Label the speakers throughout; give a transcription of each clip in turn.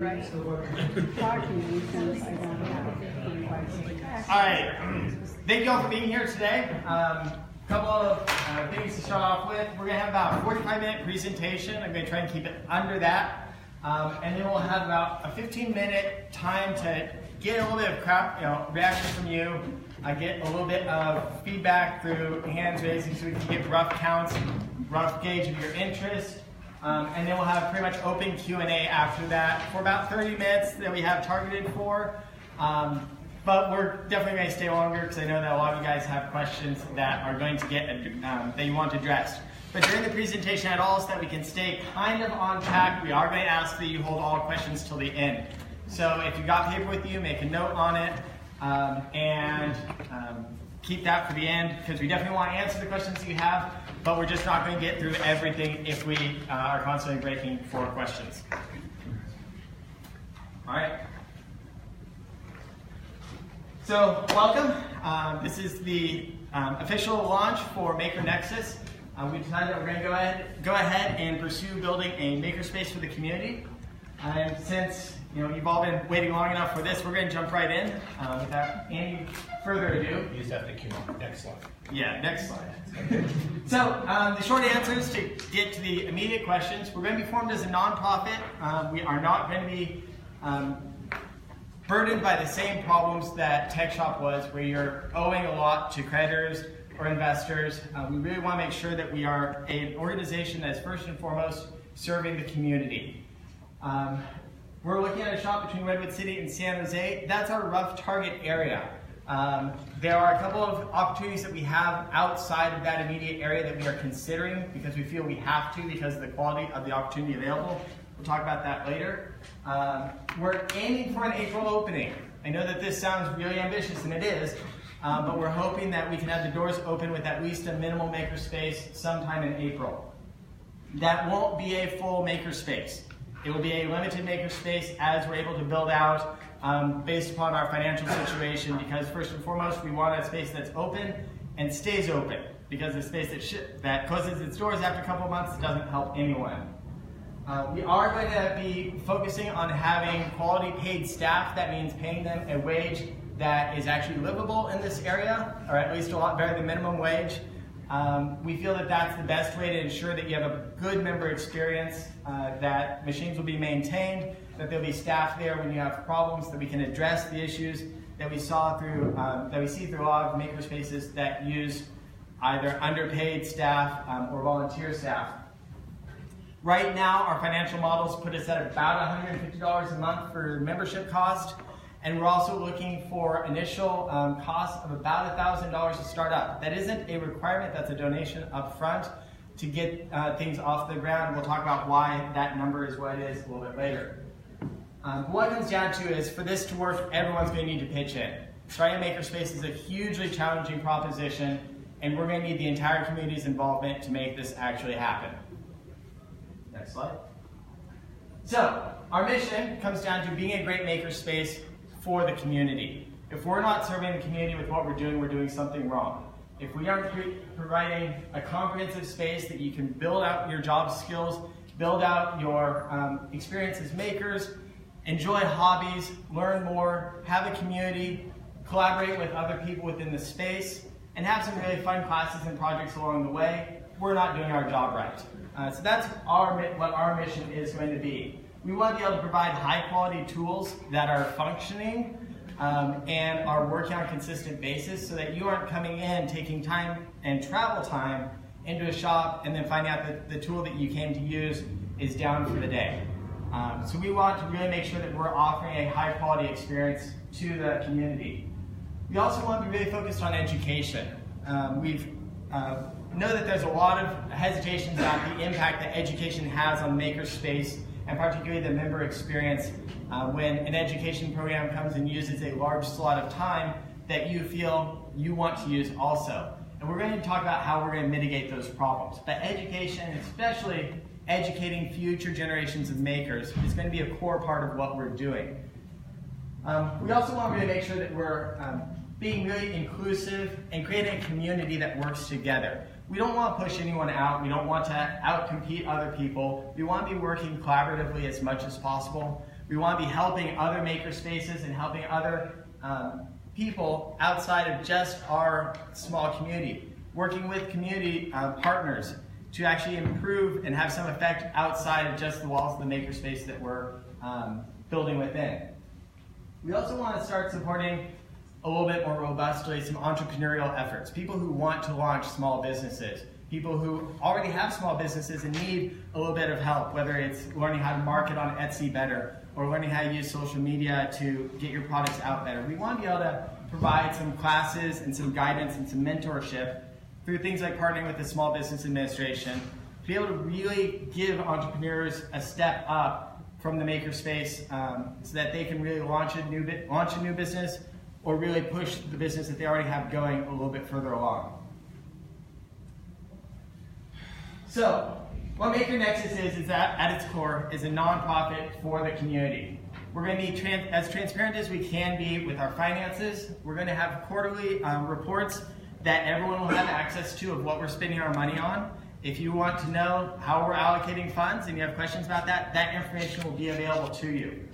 Speaker 1: Right. Talk to me since I don't have any questions.
Speaker 2: All right. Thank you all for being here today. Couple of things to start off with. We're going to have about a 45-minute presentation. I'm going to try and keep it under that. And then we'll have about a 15-minute time to get a little bit of reaction from you. Get a little bit of feedback through hands raising so we can get rough counts, rough gauge of your interest. And then we'll have pretty much open Q&A after that for about 30 minutes that we have targeted for. But we're definitely going to stay longer because I know that a lot of you guys have questions that are going to get that you want addressed. But during the presentation at all, so that we can stay kind of on track, we are going to ask that you hold all questions till the end. So if you've got paper with you, make a note on it and keep that for the end because we definitely want to answer the questions that you have. But we're just not going to get through everything if we are constantly breaking for questions. All right. So welcome. This is the official launch for Maker Nexus. We decided that we're going to go ahead and pursue building a makerspace for the community. And since you've all been waiting long enough for this, we're going to jump right in without any further ado.
Speaker 3: You just have to cue on. Next slide.
Speaker 2: Yeah, next slide. So the short answer is to get to the immediate questions. We're going to be formed as a nonprofit. We are not going to be burdened by the same problems that Tech Shop was, where you're owing a lot to creditors or investors. We really want to make sure that we are an organization that is first and foremost serving the community. We're looking at a shop between Redwood City and San Jose. That's our rough target area. There are a couple of opportunities that we have outside of that immediate area that we are considering because we feel we have to because of the quality of the opportunity available. We'll talk about that later. We're aiming for an April opening. I know that this sounds really ambitious, and it is, but we're hoping that we can have the doors open with at least a minimal makerspace sometime in April. That won't be a full makerspace. It will be a limited makerspace as we're able to build out based upon our financial situation, because first and foremost, we want a space that's open and stays open, because a space that closes its doors after a couple of months doesn't help anyone. We are going to be focusing on having quality paid staff. That means paying them a wage that is actually livable in this area, or at least a lot better than minimum wage. We feel that that's the best way to ensure that you have a good member experience, that machines will be maintained, that there'll be staff there when you have problems, that we can address the issues that we saw through, that we see through a lot of makerspaces that use either underpaid staff or volunteer staff. Right now, our financial models put us at about $150 a month for membership cost, and we're also looking for initial costs of about $1,000 to start up. That isn't a requirement, that's a donation up front to get things off the ground. We'll talk about why that number is what it is a little bit later. What it comes down to is for this to work, everyone's going to need to pitch in. Starting a makerspace is a hugely challenging proposition, and we're going to need the entire community's involvement to make this actually happen. Next slide. So, our mission comes down to being a great makerspace for the community. If we're not serving the community with what we're doing something wrong. If we aren't providing a comprehensive space that you can build out your job skills, build out your experience as makers, enjoy hobbies, learn more, have a community, collaborate with other people within the space, and have some really fun classes and projects along the way, we're not doing our job right. So that's what our mission is going to be. We want to be able to provide high quality tools that are functioning and are working on a consistent basis so that you aren't coming in, taking time and travel time into a shop and then finding out that the tool that you came to use is down for the day. So we want to really make sure that we're offering a high quality experience to the community. We also want to be really focused on education. Know that there's a lot of hesitations about the impact that education has on makerspace, and particularly the member experience when an education program comes and uses a large slot of time that you feel you want to use also. And we're going to talk about how we're going to mitigate those problems. But education, especially educating future generations of makers, is going to be a core part of what we're doing. We also want to really make sure that we're being really inclusive and creating a community that works together. We don't want to push anyone out. We don't want to outcompete other people. We want to be working collaboratively as much as possible. We want to be helping other maker spaces and helping other people outside of just our small community, working with community partners to actually improve and have some effect outside of just the walls of the makerspace that we're building within. We also want to start supporting a little bit more robustly some entrepreneurial efforts, people who want to launch small businesses, people who already have small businesses and need a little bit of help, whether it's learning how to market on Etsy better or learning how to use social media to get your products out better. We want to be able to provide some classes and some guidance and some mentorship through things like partnering with the Small Business Administration to be able to really give entrepreneurs a step up from the makerspace so that they can really launch a new business or really push the business that they already have going a little bit further along. So, what Maker Nexus is that at its core is a nonprofit for the community. We're going to be as transparent as we can be with our finances. We're going to have quarterly reports that everyone will have access to of what we're spending our money on. If you want to know how we're allocating funds and you have questions about that, that information will be available to you.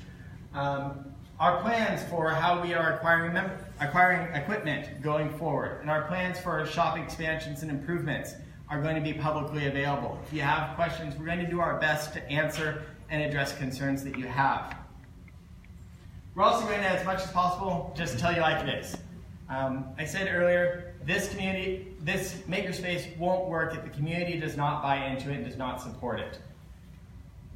Speaker 2: Our plans for how we are acquiring equipment going forward, and our plans for shop expansions and improvements are going to be publicly available. If you have questions, we're going to do our best to answer and address concerns that you have. We're also going to, as much as possible, just tell you like it is. I said earlier, this makerspace won't work if the community does not buy into it and does not support it.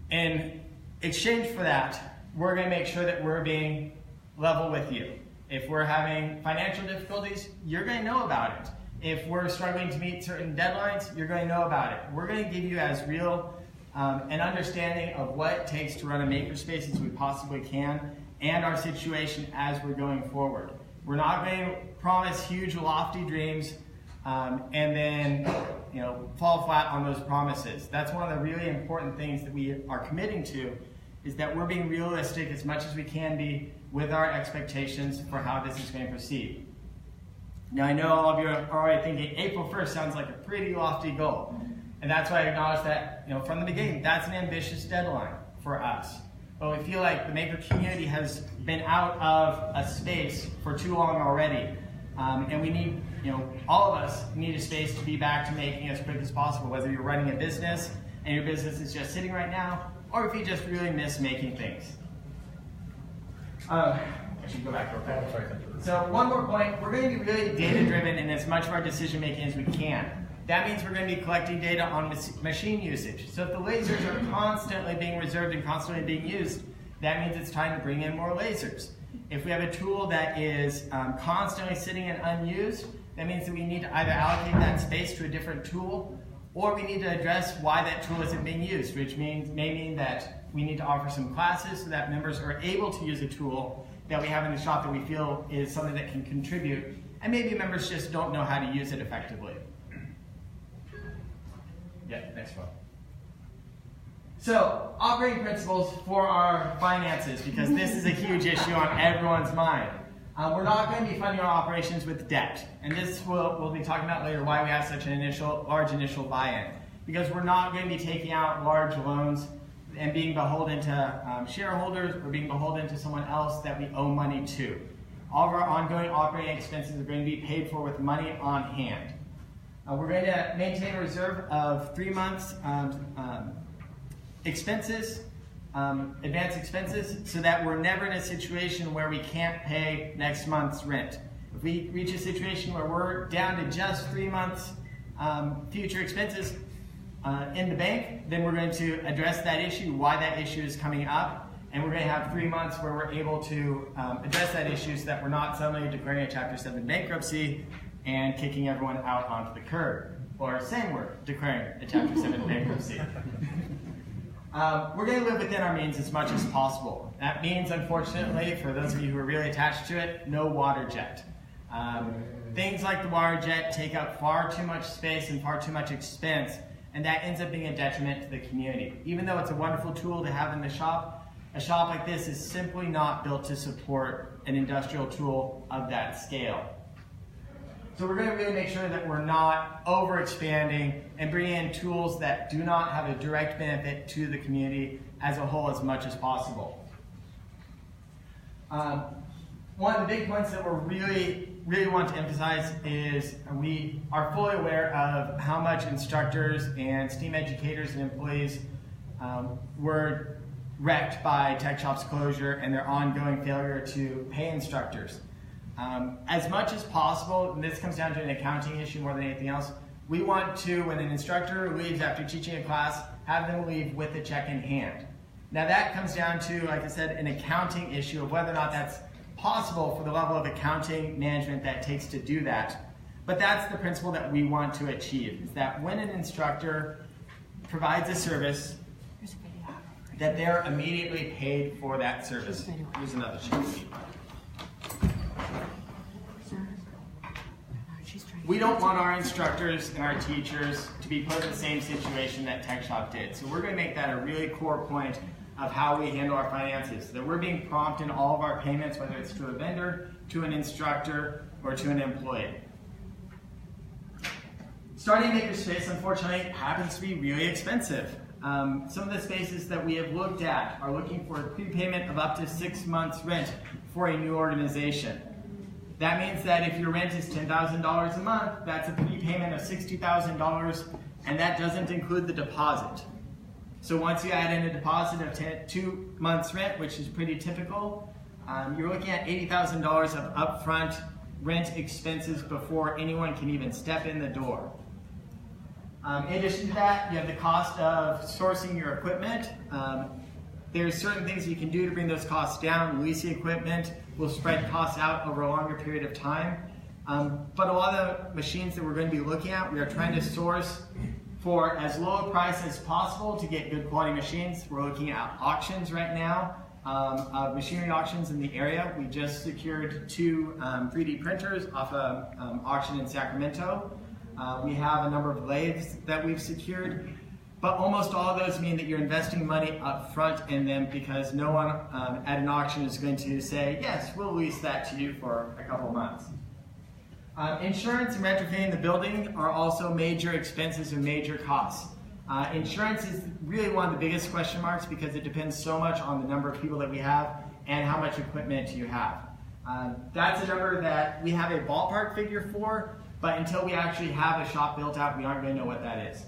Speaker 2: In exchange for that, we're going to make sure that we're being level with you. If we're having financial difficulties, you're going to know about it. If we're struggling to meet certain deadlines, you're going to know about it. We're going to give you as real an understanding of what it takes to run a makerspace as we possibly can and our situation as we're going forward. We're not going to promise huge, lofty dreams and then fall flat on those promises. That's one of the really important things that we are committing to, is that we're being realistic as much as we can be with our expectations for how this is going to proceed. Now, I know all of you are already thinking April 1st sounds like a pretty lofty goal. And that's why I acknowledge that from the beginning, that's an ambitious deadline for us. But we feel like the maker community has been out of a space for too long already. And we need, all of us need a space to be back to making as quick as possible, whether you're running a business and your business is just sitting right now, or if you just really miss making things. I should go back real quick. So one more point, we're going to be really data-driven in as much of our decision-making as we can. That means we're going to be collecting data on machine usage. So if the lasers are constantly being reserved and constantly being used, that means it's time to bring in more lasers. If we have a tool that is constantly sitting and unused, that means that we need to either allocate that space to a different tool, or we need to address why that tool isn't being used, which may mean that we need to offer some classes so that members are able to use a tool that we have in the shop that we feel is something that can contribute, and maybe members just don't know how to use it effectively. Yeah, next one. So, operating principles for our finances, because this is a huge issue on everyone's mind. We're not going to be funding our operations with debt, and this we'll be talking about later why we have such an large initial buy-in. Because we're not going to be taking out large loans and being beholden to shareholders or being beholden to someone else that we owe money to. All of our ongoing operating expenses are going to be paid for with money on hand. We're going to maintain a reserve of 3 months expenses, advanced expenses, so that we're never in a situation where we can't pay next month's rent. If we reach a situation where we're down to just 3 months future expenses in the bank, then we're going to address that issue, why that issue is coming up, and we're going to have 3 months where we're able to address that issue so that we're not suddenly declaring a Chapter 7 bankruptcy and kicking everyone out onto the curb, or saying we're declaring a Chapter 7 bankruptcy. We're going to live within our means as much as possible. That means, unfortunately, for those of you who are really attached to it, no water jet. Things like the water jet take up far too much space and far too much expense, and that ends up being a detriment to the community. Even though it's a wonderful tool to have in the shop, a shop like this is simply not built to support an industrial tool of that scale. So we're going to really make sure that we're not overexpanding and bringing in tools that do not have a direct benefit to the community as a whole as much as possible. One of the big points that we're really want to emphasize is we are fully aware of how much instructors and STEAM educators and employees were wrecked by Tech Shop's closure and their ongoing failure to pay instructors. As much as possible, and this comes down to an accounting issue more than anything else, we want to, when an instructor leaves after teaching a class, have them leave with a check in hand. Now that comes down to, like I said, an accounting issue of whether or not that's possible for the level of accounting management that it takes to do that. But that's the principle that we want to achieve, is that when an instructor provides a service, that they're immediately paid for that service. Here's another sheet. We don't want our instructors and our teachers to be put in the same situation that Tech Shop did. So we're going to make that a really core point of how we handle our finances. That we're being prompt in all of our payments, whether it's to a vendor, to an instructor, or to an employee. Starting a makerspace, unfortunately, happens to be really expensive. Some of the spaces that we have looked at are looking for a prepayment of up to 6 months rent for a new organization. That means that if your rent is $10,000 a month, that's a prepayment of $60,000, and that doesn't include the deposit. So once you add in a deposit of 2 months rent, which is pretty typical, you're looking at $80,000 of upfront rent expenses before anyone can even step in the door. In addition to that, you have the cost of sourcing your equipment. There's certain things you can do to bring those costs down. Leasing equipment will spread costs out over a longer period of time. But a lot of the machines that we're going to be looking at, we are trying to source for as low a price as possible to get good quality machines. We're looking at auctions right now, machinery auctions in the area. We just secured 2 3D printers off an auction in Sacramento. We have a number of lathes that we've secured. But almost all of those mean that you're investing money up front in them because no one at an auction is going to say, yes, we'll lease that to you for a couple months. Insurance and retrofitting the building are also major expenses and major costs. Insurance is really one of the biggest question marks because it depends so much on the number of people that we have and how much equipment you have. That's a number that we have a ballpark figure for, but until we actually have a shop built out, we aren't going to know what that is.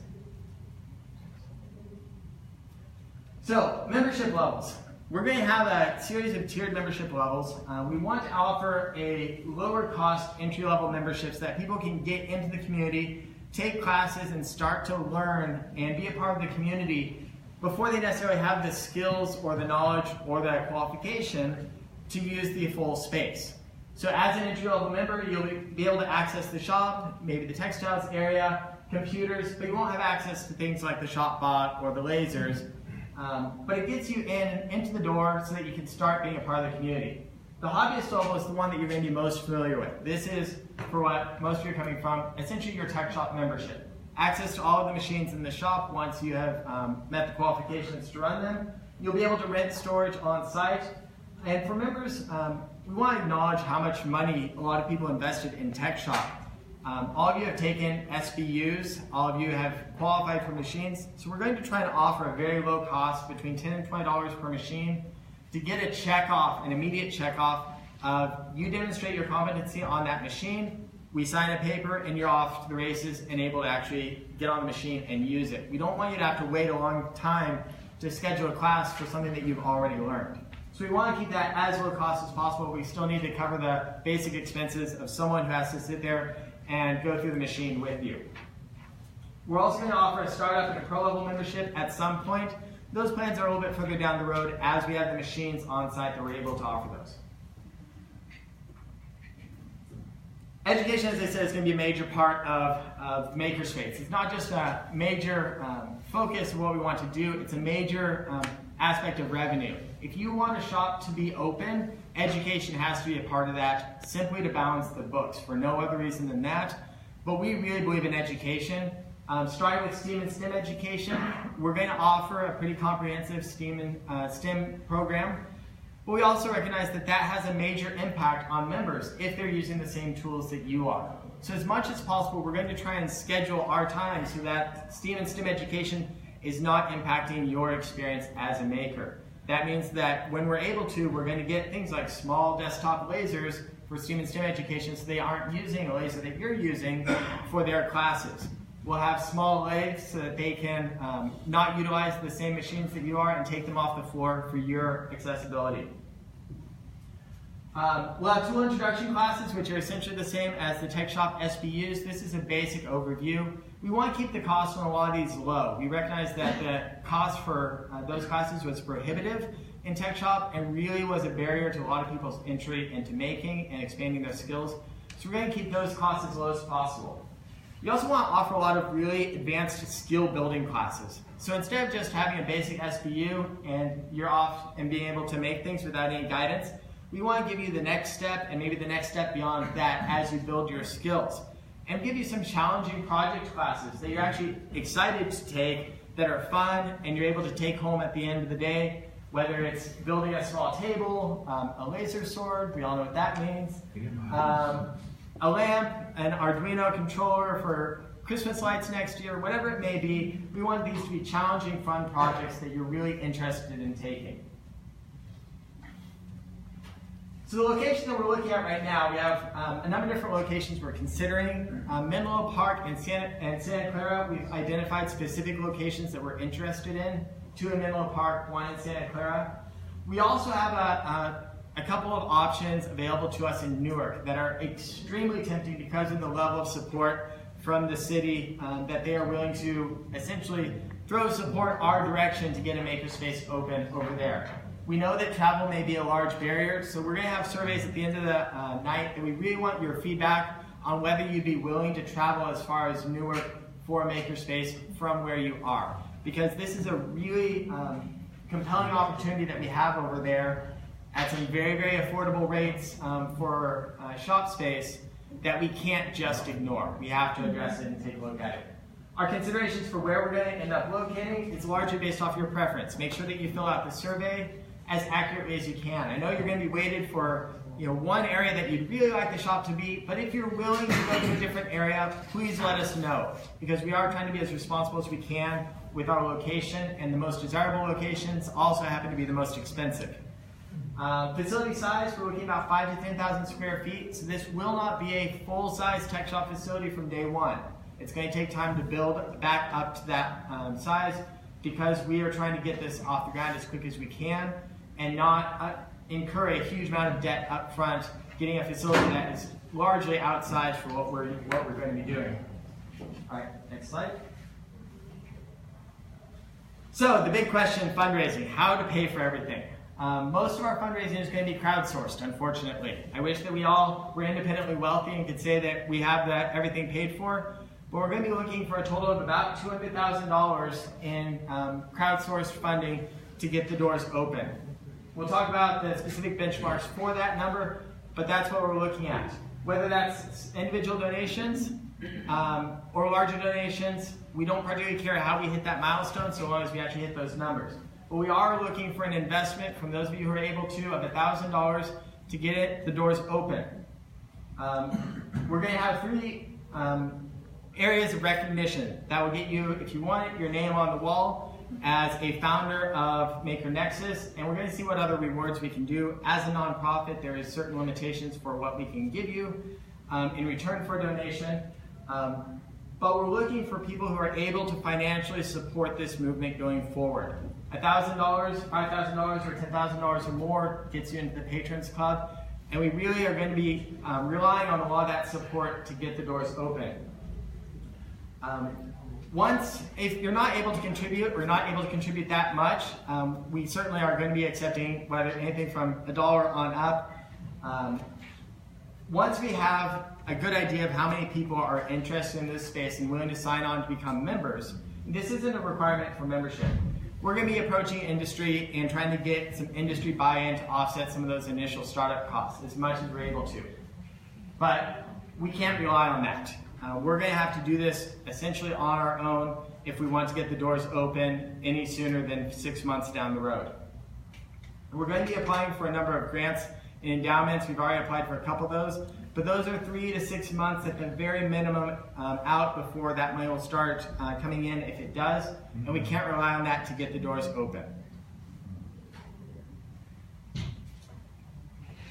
Speaker 2: So, membership levels. We're going to have a series of tiered membership levels. We want to offer a lower cost entry-level memberships that people can get into the community, take classes, and start to learn and be a part of the community before they necessarily have the skills or the knowledge or the qualification to use the full space. So as an entry-level member, you'll be able to access the shop, maybe the textiles area, computers, but you won't have access to things like the shop bot or the lasers. But it gets you into the door so that you can start being a part of the community. The hobbyist level is the one that you're going to be most familiar with. This is, for what most of you are coming from, essentially your Tech Shop membership. Access to all of the machines in the shop once you have met the qualifications to run them. You'll be able to rent storage on site. And for members, we want to acknowledge how much money a lot of people invested in Tech Shop. All of you have taken SBUs, all of you have qualified for machines, so we're going to try to offer a very low cost, between $10 and $20 per machine, to get a check-off, an immediate check-off of you demonstrate your competency on that machine, we sign a paper, and you're off to the races and able to actually get on the machine and use it. We don't want you to have to wait a long time to schedule a class for something that you've already learned. So we want to keep that as low cost as possible. We still need to cover the basic expenses of someone who has to sit there and go through the machine with you. We're also going to offer a startup and a pro level membership at some point. Those plans are a little bit further down the road as we have the machines on site that we're able to offer those. Education, as I said, is going to be a major part of Makerspace. It's not just a major focus of what we want to do, it's a major aspect of revenue. If you want a shop to be open, education has to be a part of that, simply to balance the books, for no other reason than that. But we really believe in education. Starting with STEAM and STEM education, we're going to offer a pretty comprehensive STEAM and STEM program. But we also recognize that that has a major impact on members if they're using the same tools that you are. So as much as possible, we're going to try and schedule our time so that STEAM and STEM education is not impacting your experience as a maker. That means that when we're able to, we're going to get things like small desktop lasers for STEAM and STEM education, so they aren't using a laser that you're using for their classes. We'll have small legs so that they can not utilize the same machines that you are and take them off the floor for your accessibility. We'll have tool introduction classes, which are essentially the same as the Tech Shop SBUs. This is a basic overview. We want to keep the cost on a lot of these low. We recognize that the cost for those classes was prohibitive in Tech Shop and really was a barrier to a lot of people's entry into making and expanding their skills. So we're going to keep those costs as low as possible. We also want to offer a lot of really advanced skill building classes. So instead of just having a basic SBU and you're off and being able to make things without any guidance, we want to give you the next step and maybe the next step beyond that as you build your skills. And give you some challenging project classes that you're actually excited to take, that are fun and you're able to take home at the end of the day, whether it's building a small table, a laser sword, we all know what that means, a lamp, an Arduino controller for Christmas lights next year, whatever it may be. We want these to be challenging, fun projects that you're really interested in taking. So the location that we're looking at right now, we have a number of different locations we're considering. Menlo Park and Santa Clara, we've identified specific locations that we're interested in. 2 in Menlo Park, 1 in Santa Clara. We also have a couple of options available to us in Newark that are extremely tempting because of the level of support from the city that they are willing to essentially throw support our direction to get a makerspace open over there. We know that travel may be a large barrier, so we're going to have surveys at the end of the night, and we really want your feedback on whether you'd be willing to travel as far as Newark for a makerspace from where you are. Because this is a really compelling opportunity that we have over there at some very, very affordable rates for shop space that we can't just ignore. We have to address it and take a look at it. Our considerations for where we're going to end up locating is largely based off your preference. Make sure that you fill out the survey as accurately as you can. I know you're going to be weighted for one area that you'd really like the shop to be, but if you're willing to go to a different area, please let us know, because we are trying to be as responsible as we can with our location, and the most desirable locations also happen to be the most expensive. Facility size, we're looking at about 5,000 to 10,000 square feet, so this will not be a full-size Tech Shop facility from day one. It's going to take time to build back up to that size, because we are trying to get this off the ground as quick as we can and not incur a huge amount of debt up front, getting a facility that is largely outsized for what we're going to be doing. All right, next slide. So the big question, fundraising, how to pay for everything. Most of our fundraising is going to be crowdsourced, unfortunately. I wish that we all were independently wealthy and could say that we have everything paid for, but we're going to be looking for a total of about $200,000 in crowdsourced funding to get the doors open. We'll talk about the specific benchmarks for that number, but that's what we're looking at. Whether that's individual donations or larger donations, we don't particularly care how we hit that milestone so long as we actually hit those numbers. But we are looking for an investment from those of you who are able to of $1,000 to get the doors open. We're going to have 3 areas of recognition that will get you, if you want it, your name on the wall as a founder of Maker Nexus, and we're going to see what other rewards we can do. As a nonprofit, there is certain limitations for what we can give you in return for a donation, but we're looking for people who are able to financially support this movement going forward. $1,000, $5,000, or $10,000 or more gets you into the Patrons Club, and we really are going to be relying on a lot of that support to get the doors open. If you're not able to contribute or not able to contribute that much, we certainly are going to be accepting anything from $1 on up. Once we have a good idea of how many people are interested in this space and willing to sign on to become members, this isn't a requirement for membership. We're going to be approaching industry and trying to get some industry buy-in to offset some of those initial startup costs as much as we're able to. But we can't rely on that. We're going to have to do this essentially on our own if we want to get the doors open any sooner than 6 months down the road. We're going to be applying for a number of grants and endowments. We've already applied for a couple of those, but those are 3 to 6 months at the very minimum out before that money will start coming in if it does, and we can't rely on that to get the doors open.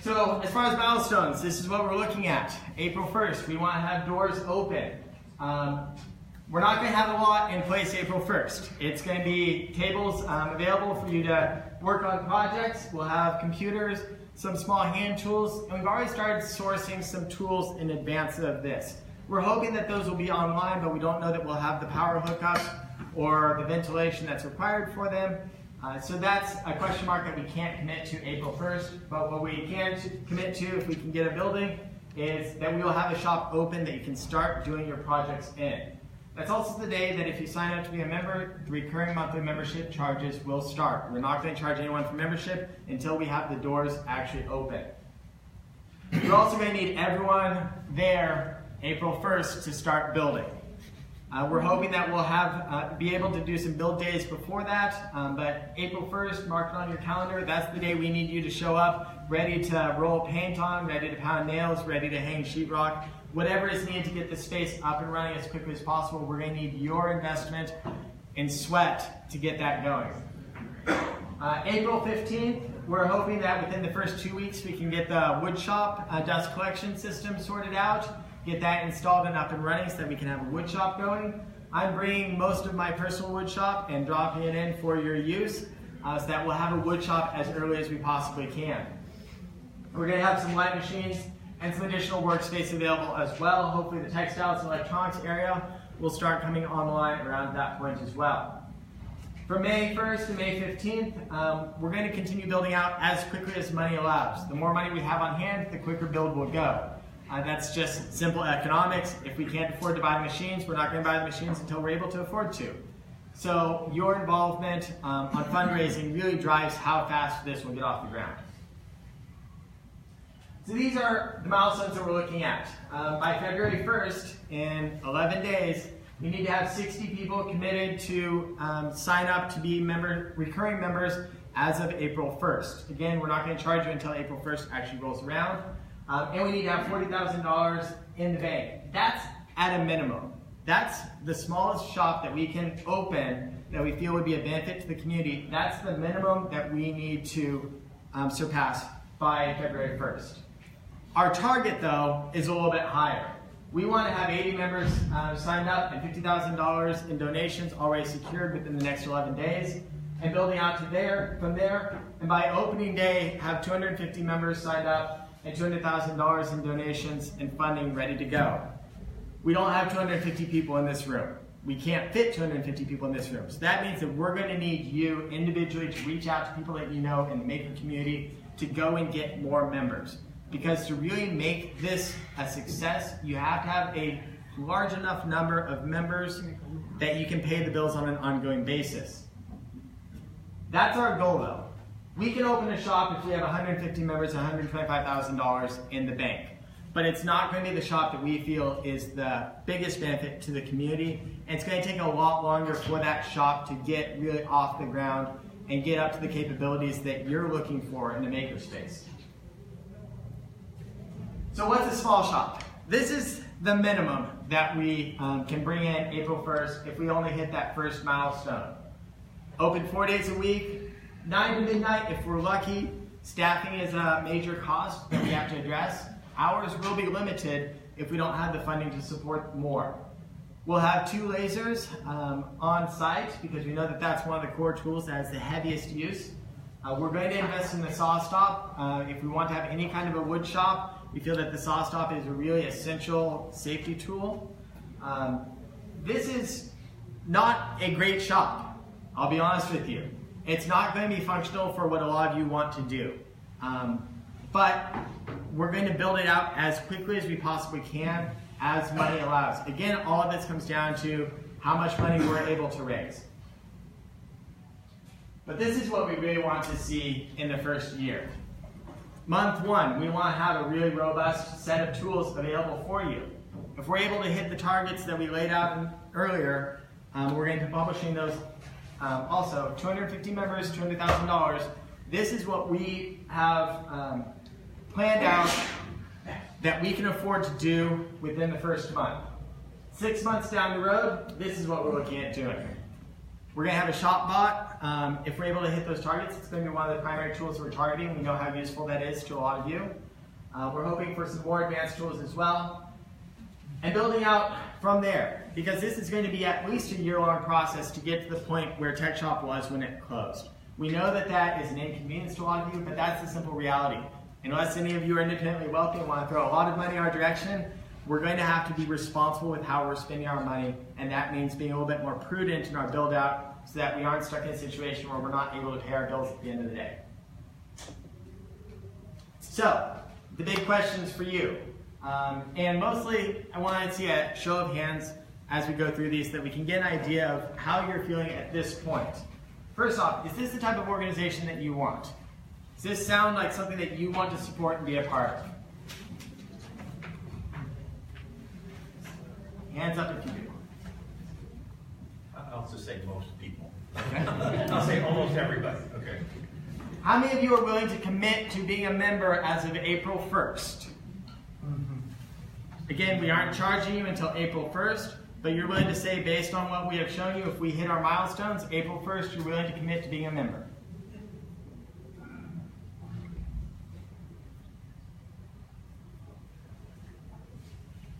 Speaker 2: So as far as milestones, this is what we're looking at. April 1st, we want to have doors open. We're not going to have a lot in place April 1st. It's going to be tables available for you to work on projects. We'll have computers, some small hand tools, and we've already started sourcing some tools in advance of this. We're hoping that those will be online, but we don't know that we'll have the power hookups or the ventilation that's required for them. So that's a question mark that we can't commit to April 1st, but what we can commit to if we can get a building is that we will have a shop open that you can start doing your projects in. That's also the day that if you sign up to be a member, the recurring monthly membership charges will start. We're not going to charge anyone for membership until we have the doors actually open. We're also going to need everyone there April 1st to start building. We're hoping that we'll be able to do some build days before that, but April 1st, mark it on your calendar. That's the day we need you to show up, ready to roll paint on, ready to pound nails, ready to hang sheetrock. Whatever is needed to get the space up and running as quickly as possible, we're going to need your investment in sweat to get that going. April 15th, we're hoping that within the first 2 weeks we can get the wood shop dust collection system sorted out, get that installed and up and running so that we can have a wood shop going. I'm bringing most of my personal wood shop and dropping it in for your use so that we'll have a wood shop as early as we possibly can. We're going to have some light machines and some additional workspace available as well. Hopefully the textiles and electronics area will start coming online around that point as well. From May 1st to May 15th, we're going to continue building out as quickly as money allows. The more money we have on hand, the quicker build will go. That's just simple economics. If we can't afford to buy the machines, we're not going to buy the machines until we're able to afford to. So your involvement on fundraising really drives how fast this will get off the ground. So these are the milestones that we're looking at. By February 1st, in 11 days, we need to have 60 people committed to sign up to be recurring members as of April 1st. Again, we're not going to charge you until April 1st actually rolls around. And we need to have $40,000 in the bank. That's at a minimum. That's the smallest shop that we can open that we feel would be a benefit to the community. That's the minimum that we need to surpass by February 1st. Our target, though, is a little bit higher. We want to have 80 members signed up and $50,000 in donations already secured within the next 11 days, and building out from there, and by opening day, have 250 members signed up and $200,000 in donations and funding ready to go. We don't have 250 people in this room. We can't fit 250 people in this room. So that means that we're going to need you individually to reach out to people that you know in the maker community to go and get more members. Because to really make this a success, you have to have a large enough number of members that you can pay the bills on an ongoing basis. That's our goal, though. We can open a shop if we have 150 members, $125,000 in the bank. But it's not going to be the shop that we feel is the biggest benefit to the community. And it's going to take a lot longer for that shop to get really off the ground and get up to the capabilities that you're looking for in the makerspace. So what's a small shop? This is the minimum that we can bring in April 1st if we only hit that first milestone. Open 4 days a week, 9 to midnight if we're lucky. Staffing is a major cost that we have to address. Hours will be limited if we don't have the funding to support more. We'll have 2 lasers on site because we know that that's one of the core tools that has the heaviest use. We're going to invest in the saw stop. If we want to have any kind of a wood shop, we feel that the saw stop is a really essential safety tool. This is not a great shop, I'll be honest with you. It's not going to be functional for what a lot of you want to do. But we're going to build it out as quickly as we possibly can, as money allows. Again, all of this comes down to how much money we're able to raise. But this is what we really want to see in the first year. Month 1, we want to have a really robust set of tools available for you. If we're able to hit the targets that we laid out earlier, we're going to be publishing those also. 250 members, $200,000. This is what we have planned out that we can afford to do within the first month. 6 months down the road, this is what we're looking at doing. We're going to have a shop bot If we're able to hit those targets, it's going to be one of the primary tools we're targeting. We know how useful that is to a lot of you. We're hoping for some more advanced tools as well. And building out from there, because this is going to be at least a year-long process to get to the point where Tech Shop was when it closed. We know that that is an inconvenience to a lot of you, but that's the simple reality. Unless any of you are independently wealthy and want to throw a lot of money our direction, we're going to have to be responsible with how we're spending our money, and that means being a little bit more prudent in our build out so that we aren't stuck in a situation where we're not able to pay our bills at the end of the day. So, the big questions for you. And mostly, I want to see a show of hands as we go through these so that we can get an idea of how you're feeling at this point. First off, is this the type of organization that you want? Does this sound like something that you want to support and be a part of? Hands up if you do.
Speaker 3: I'll just say most people. I'll say almost everybody. Okay.
Speaker 2: How many of you are willing to commit to being a member as of April 1st? Again, we aren't charging you until April 1st, but you're willing to say, based on what we have shown you, if we hit our milestones, April 1st, you're willing to commit to being a member.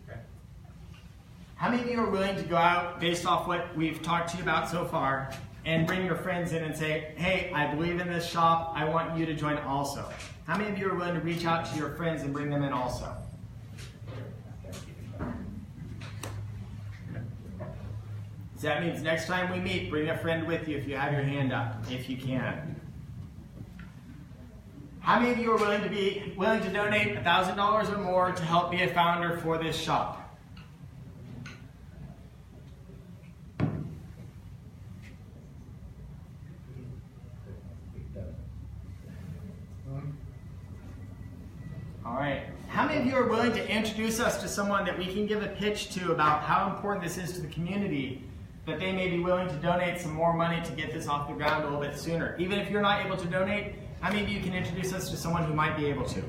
Speaker 3: Okay.
Speaker 2: How many of you are willing to go out, based off what we've talked to you about so far, and bring your friends in and say, hey, I believe in this shop, I want you to join also? How many of you are willing to reach out to your friends and bring them in also? So that means next time we meet, bring a friend with you if you have your hand up, if you can. How many of you are willing to donate $1,000 or more to help be a founder for this shop? All right. How many of you are willing to introduce us to someone that we can give a pitch to about how important this is to the community, that they may be willing to donate some more money to get this off the ground a little bit sooner? Even if you're not able to donate, how many of you can introduce us to someone who might be able to?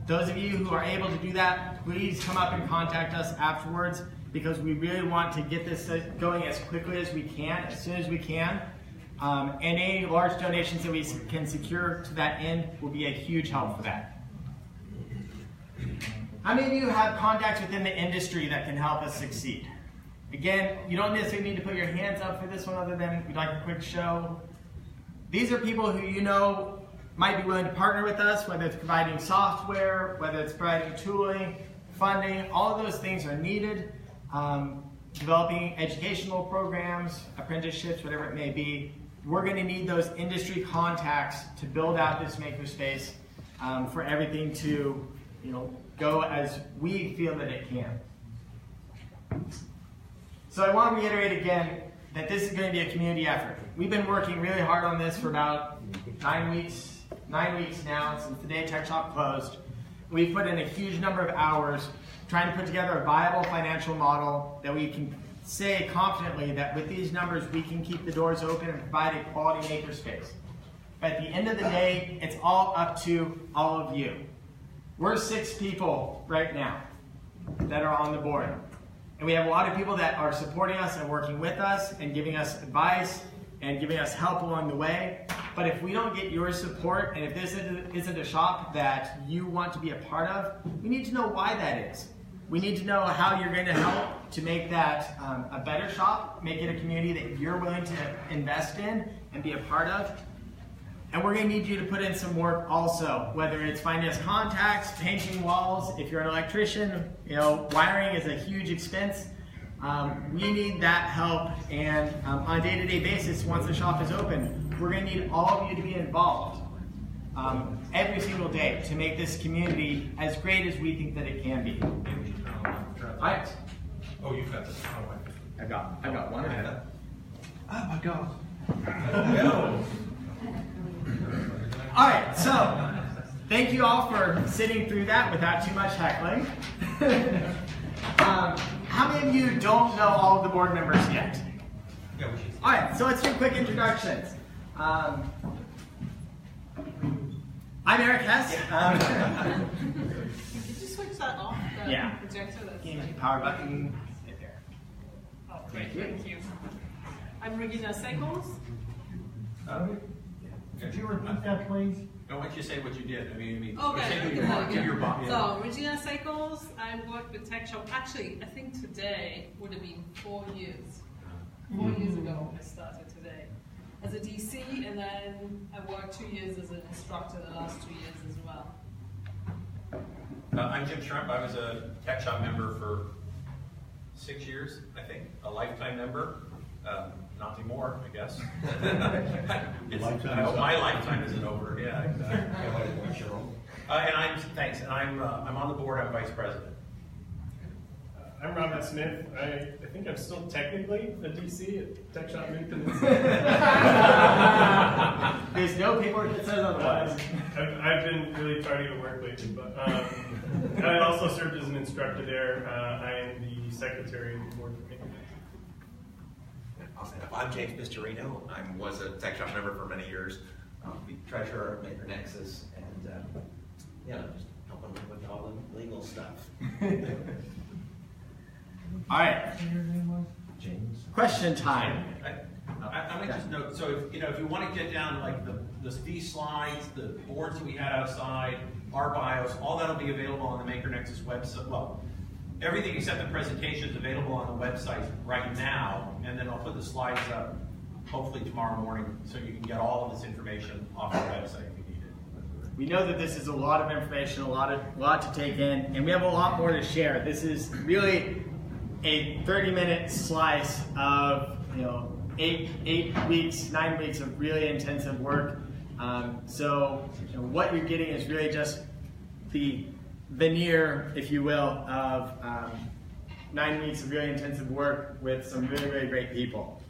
Speaker 2: Those of you who are able to do that, please come up and contact us afterwards, because we really want to get this going as quickly as we can, as soon as we can. And any large donations that we can secure to that end will be a huge help for that. How many of you have contacts within the industry that can help us succeed? Again, you don't necessarily need to put your hands up for this one other than we'd like a quick show. These are people who you know might be willing to partner with us, whether it's providing software, whether it's providing tooling, funding. All of those things are needed. Developing educational programs, apprenticeships, whatever it may be. We're going to need those industry contacts to build out this makerspace for everything to, go as we feel that it can. So I want to reiterate again that this is going to be a community effort. We've been working really hard on this for about 9 weeks now, since the day Tech Shop closed. We've put in a huge number of hours trying to put together a viable financial model that we can say confidently that with these numbers we can keep the doors open and provide a quality makerspace. But at the end of the day, it's all up to all of you. We're 6 people right now that are on the board. And we have a lot of people that are supporting us and working with us and giving us advice and giving us help along the way. But if we don't get your support, and if this isn't a shop that you want to be a part of, we need to know why that is. We need to know how you're going to help to make that a better shop, make it a community that you're willing to invest in and be a part of. And we're going to need you to put in some work also, whether it's finding us contacts, painting walls. If you're an electrician, wiring is a huge expense. We need that help, and on a day-to-day basis, once the shop is open, we're going to need all of you to be involved every single day to make this community as great as we think that it can be. Right.
Speaker 3: Oh, you've got this.
Speaker 2: I've got one.
Speaker 3: Oh my God.
Speaker 2: No. All right, so thank you all for sitting through that without too much heckling. How many of you don't know all of the board members yet?
Speaker 3: Yeah, we should.
Speaker 2: All right, so let's do quick introductions. I'm Eric Hess.
Speaker 4: Did you switch that off? The
Speaker 2: Yeah.
Speaker 4: projector? That's
Speaker 2: Power button right there.
Speaker 4: oh,
Speaker 2: Thank you.
Speaker 4: Thank you. I'm Regina Seckles.
Speaker 3: Could you repeat that, please? No, once you say what you did,
Speaker 4: Okay,
Speaker 3: say who you
Speaker 4: okay,
Speaker 3: are, give your boss.
Speaker 4: So, Regina Seckles, I worked with Tech Shop. Actually, I think today would have been 4 years. 4 years ago, I started today as a DC, and then I worked 2 years as an instructor the last 2 years as well.
Speaker 3: I'm Jim Shrimp. I was a Tech Shop member for 6 years, I think, a lifetime member. Not anymore, I guess. I hope my lifetime isn't over. Yeah, exactly. And I'm on the board. I'm vice president.
Speaker 5: I'm Robert Smith. I think I'm still technically a DC at Tech Shop Newton.
Speaker 2: There's no paperwork that says otherwise.
Speaker 5: I've been really trying to get work lately, but I also served as an instructor there. I am the secretary of the board.
Speaker 6: I'm James Pistorino. I was a Tech Shop member for many years, the treasurer of Maker Nexus, and just helping with all the legal stuff.
Speaker 2: All right.
Speaker 6: James.
Speaker 2: Question time.
Speaker 3: I'm gonna just note. So if you want to get down like these slides, the boards that we had outside, our bios, all that'll be available on the Maker Nexus website. Well, everything except the presentation is available on the website right now, and then I'll put the slides up hopefully tomorrow morning so you can get all of this information off the website if you need it.
Speaker 2: We know that this is a lot of information, a lot to take in, and we have a lot more to share. This is really a 30-minute slice of 9 weeks of really intensive work. So what you're getting is really just the veneer, if you will, of 9 weeks of really intensive work with some really, really great people.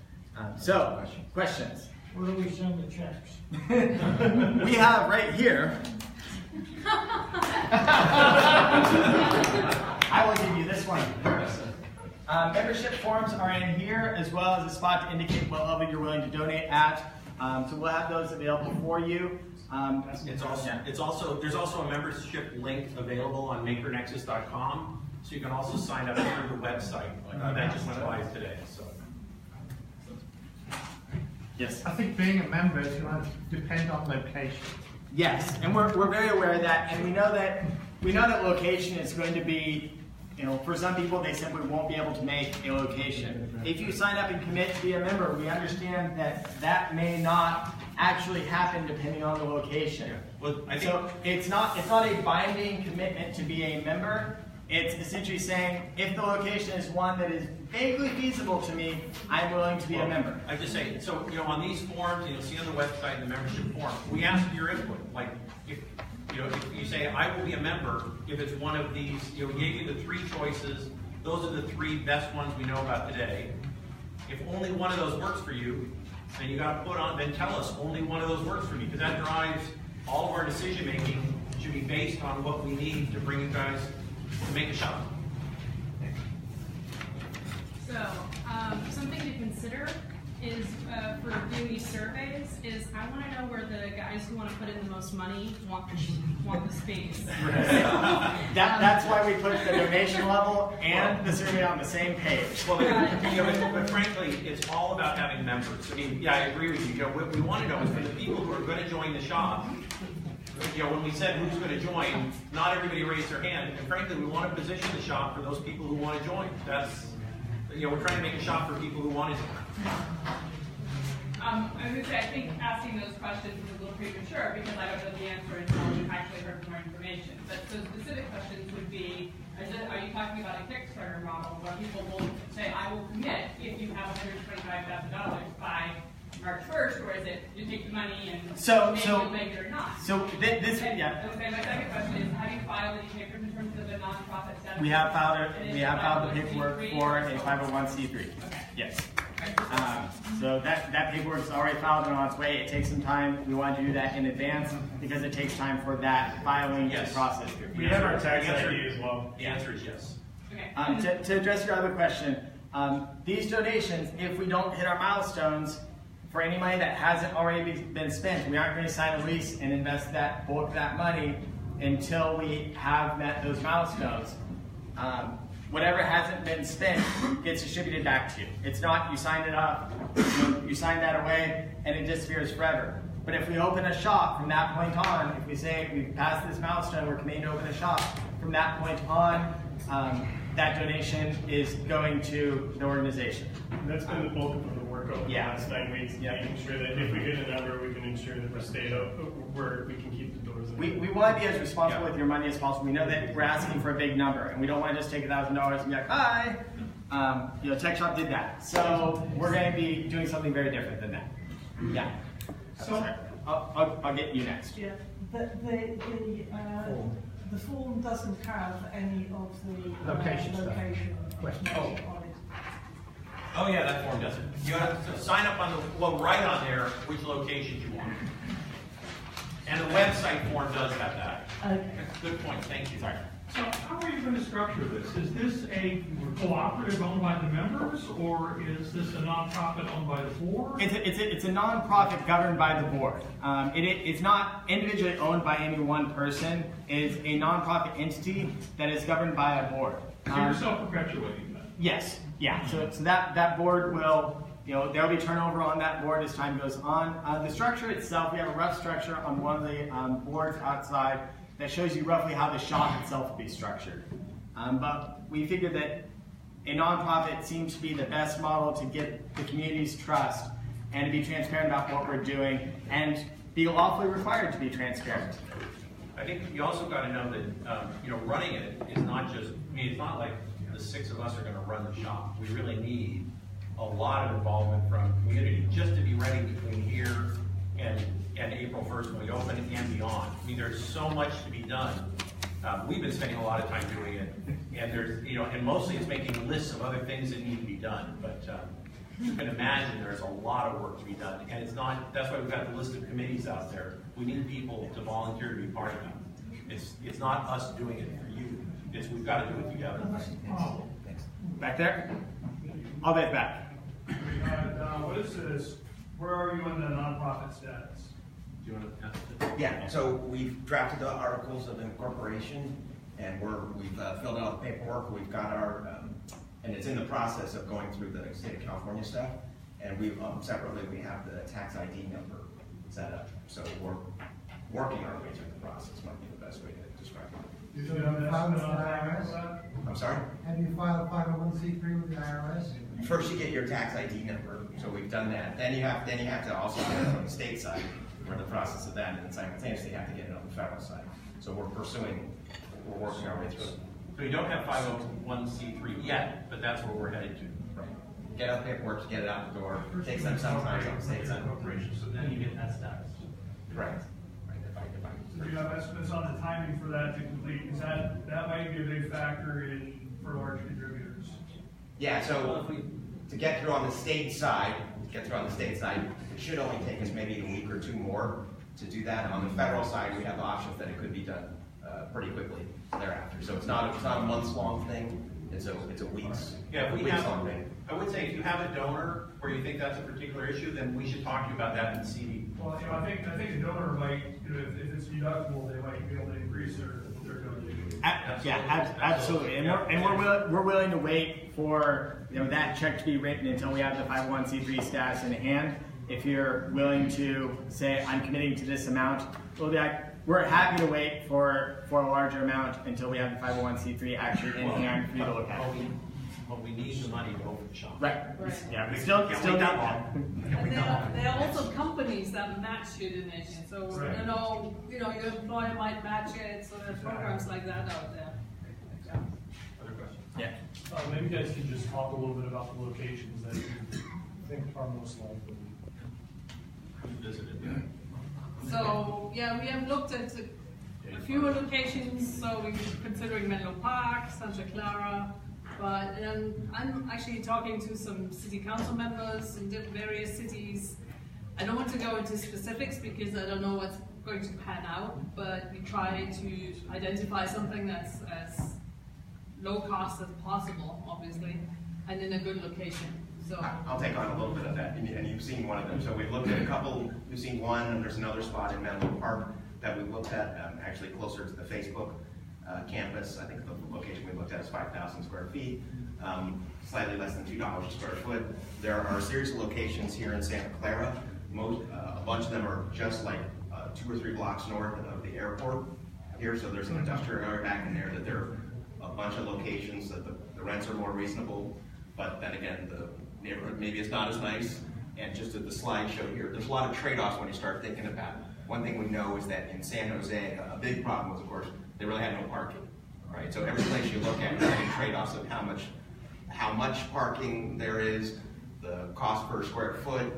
Speaker 2: So, questions?
Speaker 7: Where do we send the checks?
Speaker 2: We have right here. I will give you this one first. Membership forms are in here, as well as a spot to indicate what level you're willing to donate at. So we'll have those available for you.
Speaker 3: There's also a membership link available on makernexus.com, so you can also sign up through the website. That just went live today. So.
Speaker 2: Yes.
Speaker 7: I think being a member is going to depend on location.
Speaker 2: Yes, and we're very aware of that, and we know that location is going to be, for some people they simply won't be able to make a location. If you sign up and commit to be a member, we understand that may not actually happen depending on the location.
Speaker 3: Yeah. Well,
Speaker 2: So it's not a binding commitment to be a member. It's essentially saying, if the location is one that is vaguely feasible to me, I'm willing to be a member.
Speaker 3: I just say, so on these forms, you'll see on the website the membership form, we ask your input. Like if you say, I will be a member, if it's one of these, we gave you the 3 choices, those are the 3 best ones we know about today. If only one of those works for you, then you got to put on, then tell us only one of those works for me, because that drives all of our decision making. Should be based on what we need to bring you guys to make a shop.
Speaker 8: So, something to consider is for doing these surveys is I want to know where the guys who want to put in the most money want the space.
Speaker 2: That's why we put the donation level and the survey on the same page.
Speaker 3: Well, but frankly, it's all about having members. I agree with you. What we want to know is for the people who are going to join the shop. When we said who's going to join, not everybody raised their hand, and frankly, we want to position the shop for those people who want to join. That's, we're trying to make a shop for people who want to join.
Speaker 8: I would say I think asking those questions is a little premature because I don't know the answer until we've actually heard more information. But so specific questions would be, are you talking about a Kickstarter model where people will say, I will commit if you have $125,000 by March 1st, or is it you take the money and make it or not?
Speaker 2: So this, yeah.
Speaker 8: Okay, my second question is, have you filed any papers in terms of a nonprofit status?
Speaker 2: We have filed the paperwork for a 501c3.
Speaker 8: Okay.
Speaker 2: Yes. So that paperwork is already filed and on its way. It takes some time. We want to do that in advance because it takes time for that filing to process.
Speaker 5: We have our tax ID as well.
Speaker 3: The answer is yes.
Speaker 8: Okay.
Speaker 2: To address your other question, these donations, if we don't hit our milestones, for any money that hasn't already been spent, we aren't going to sign a lease and invest that bulk of that money until we have met those milestones. whatever hasn't been spent gets distributed back to you. It's not you signed it up, you sign that away, and it disappears forever. But if we open a shop from that point on, if we say we've passed this milestone, we're committing to open a shop, from that point on, that donation is going to the organization.
Speaker 5: And that's been the bulk of the work over the last 9 weeks, making sure that if we get a number, we can ensure that we're stayed up, where we can keep the doors open.
Speaker 2: We want to be as responsible with your money as possible. We know that we're asking for a big number, and we don't want to just take $1,000 and be like, hi. Tech Shop did that. So we're going to be doing something very different than that. Yeah. So I'll get you next.
Speaker 1: Yeah. The form doesn't have any of the
Speaker 7: Location stuff.
Speaker 1: location on it.
Speaker 3: Oh yeah, that form does it. You have to sign up on the, well, write on there which locations you want. And the website form does have that.
Speaker 1: Okay.
Speaker 3: Good point, thank you. Sorry.
Speaker 9: So how are you going to structure this? Is this a cooperative owned by the members, or is this a nonprofit owned by the board?
Speaker 2: It's a nonprofit governed by the board. It's not individually owned by any one person. It's a nonprofit entity that is governed by a board.
Speaker 9: So you're self-perpetuating that?
Speaker 2: Yes, yeah. So that board will, there'll be turnover on that board as time goes on. The structure itself, we have a rough structure on one of the boards outside that shows you roughly how the shop itself will be structured. But we figured that a nonprofit seems to be the best model to get the community's trust and to be transparent about what we're doing and be lawfully required to be transparent.
Speaker 3: I think you also got to know that running it is not just, it's not like the 6 of us are going to run the shop. We really need a lot of involvement from community just to be ready between here and April 1st when we open and beyond. I mean, there's so much to be done. We've been spending a lot of time doing it, and there's, and mostly it's making lists of other things that need to be done. But you can imagine there's a lot of work to be done, and it's not. That's why we've got the list of committees out there. We need people to volunteer to be part of it. It's not us doing it for you. We've got to do it together.
Speaker 2: Back there? All the way back.
Speaker 10: What is this? Where are you in the nonprofit status?
Speaker 3: Do you want to?
Speaker 6: Yeah, so we've drafted the articles of incorporation, and we've filled out the paperwork. We've got our, and it's in the process of going through the state of California stuff. And we separately we have the tax ID number set up. So we're working our way through the process. Might be the best way to describe it.
Speaker 10: Do you have an estimate on that?
Speaker 6: I'm sorry.
Speaker 11: Have you filed a 501c3 with the IRS?
Speaker 6: First, you get your tax ID number. So we've done that. Then you have to also get it on the state side. We're in the process of that, and then simultaneously have to get it on the federal side. So we're working our way through it.
Speaker 3: So you don't have 501c3 yet, but that's where we're headed to.
Speaker 6: Right. Get out the paperwork, get it out the door. It takes them sometimes on the state side.
Speaker 3: So then you get that status.
Speaker 6: Correct.
Speaker 10: So do you have estimates on the timing for that to complete? Because that might be a big factor for large contributors.
Speaker 6: Yeah, so to get through on the state side, it should only take us maybe a week or two more to do that. On the federal side, we have options that it could be done pretty quickly thereafter. So it's not a months-long thing. It's a weeks.
Speaker 3: Yeah,
Speaker 6: long thing.
Speaker 3: I would say if you have a donor where you think that's a particular issue, then we should talk to you about that in the CD.
Speaker 10: Well, I think a donor might, if it's deductible, they might be able to increase their donation.
Speaker 2: Yeah, absolutely. And we're willing to wait for that check to be written until we have the 501c3 status in hand. If you're willing to say I'm committing to this amount, we'll be like, we're happy to wait for a larger amount until we have the 501c3 actually in hand for you to look at.
Speaker 3: But we need the money to open the shop.
Speaker 2: Right. Yeah, we still
Speaker 3: wait
Speaker 2: need
Speaker 3: that
Speaker 2: that.
Speaker 4: And there are also companies that match your donation. So your employer might match it. So there's programs like that out there.
Speaker 3: Other questions?
Speaker 2: Yeah.
Speaker 10: Maybe you guys can just talk a little bit about the locations that you think are most likely.
Speaker 3: Visited, yeah.
Speaker 4: So yeah, we have looked at a few locations. So we're considering Menlo Park, Santa Clara. But I'm actually talking to some city council members in various cities. I don't want to go into specifics because I don't know what's going to pan out, but we try to identify something that's as low cost as possible, obviously, and in a good location. So
Speaker 6: I'll take on a little bit of that, and you've seen one of them. So we've looked at a couple, you've seen one, and there's another spot in Menlo Park that we looked at, actually closer to the Facebook campus. I think the location we looked at is 5,000 square feet, slightly less than $2 a square foot. There are a series of locations here in Santa Clara. A bunch of them are just like 2 or 3 blocks north of the airport here. So there's an industrial area back in there that there are a bunch of locations that the rents are more reasonable, but then again, the neighborhood maybe is not as nice. And just at the slideshow here, there's a lot of trade-offs when you start thinking about it. One thing we know is that in San Jose, a big problem was, of course, they really had no parking, right? So every place you look at, you're getting trade-offs of how much parking there is, the cost per square foot,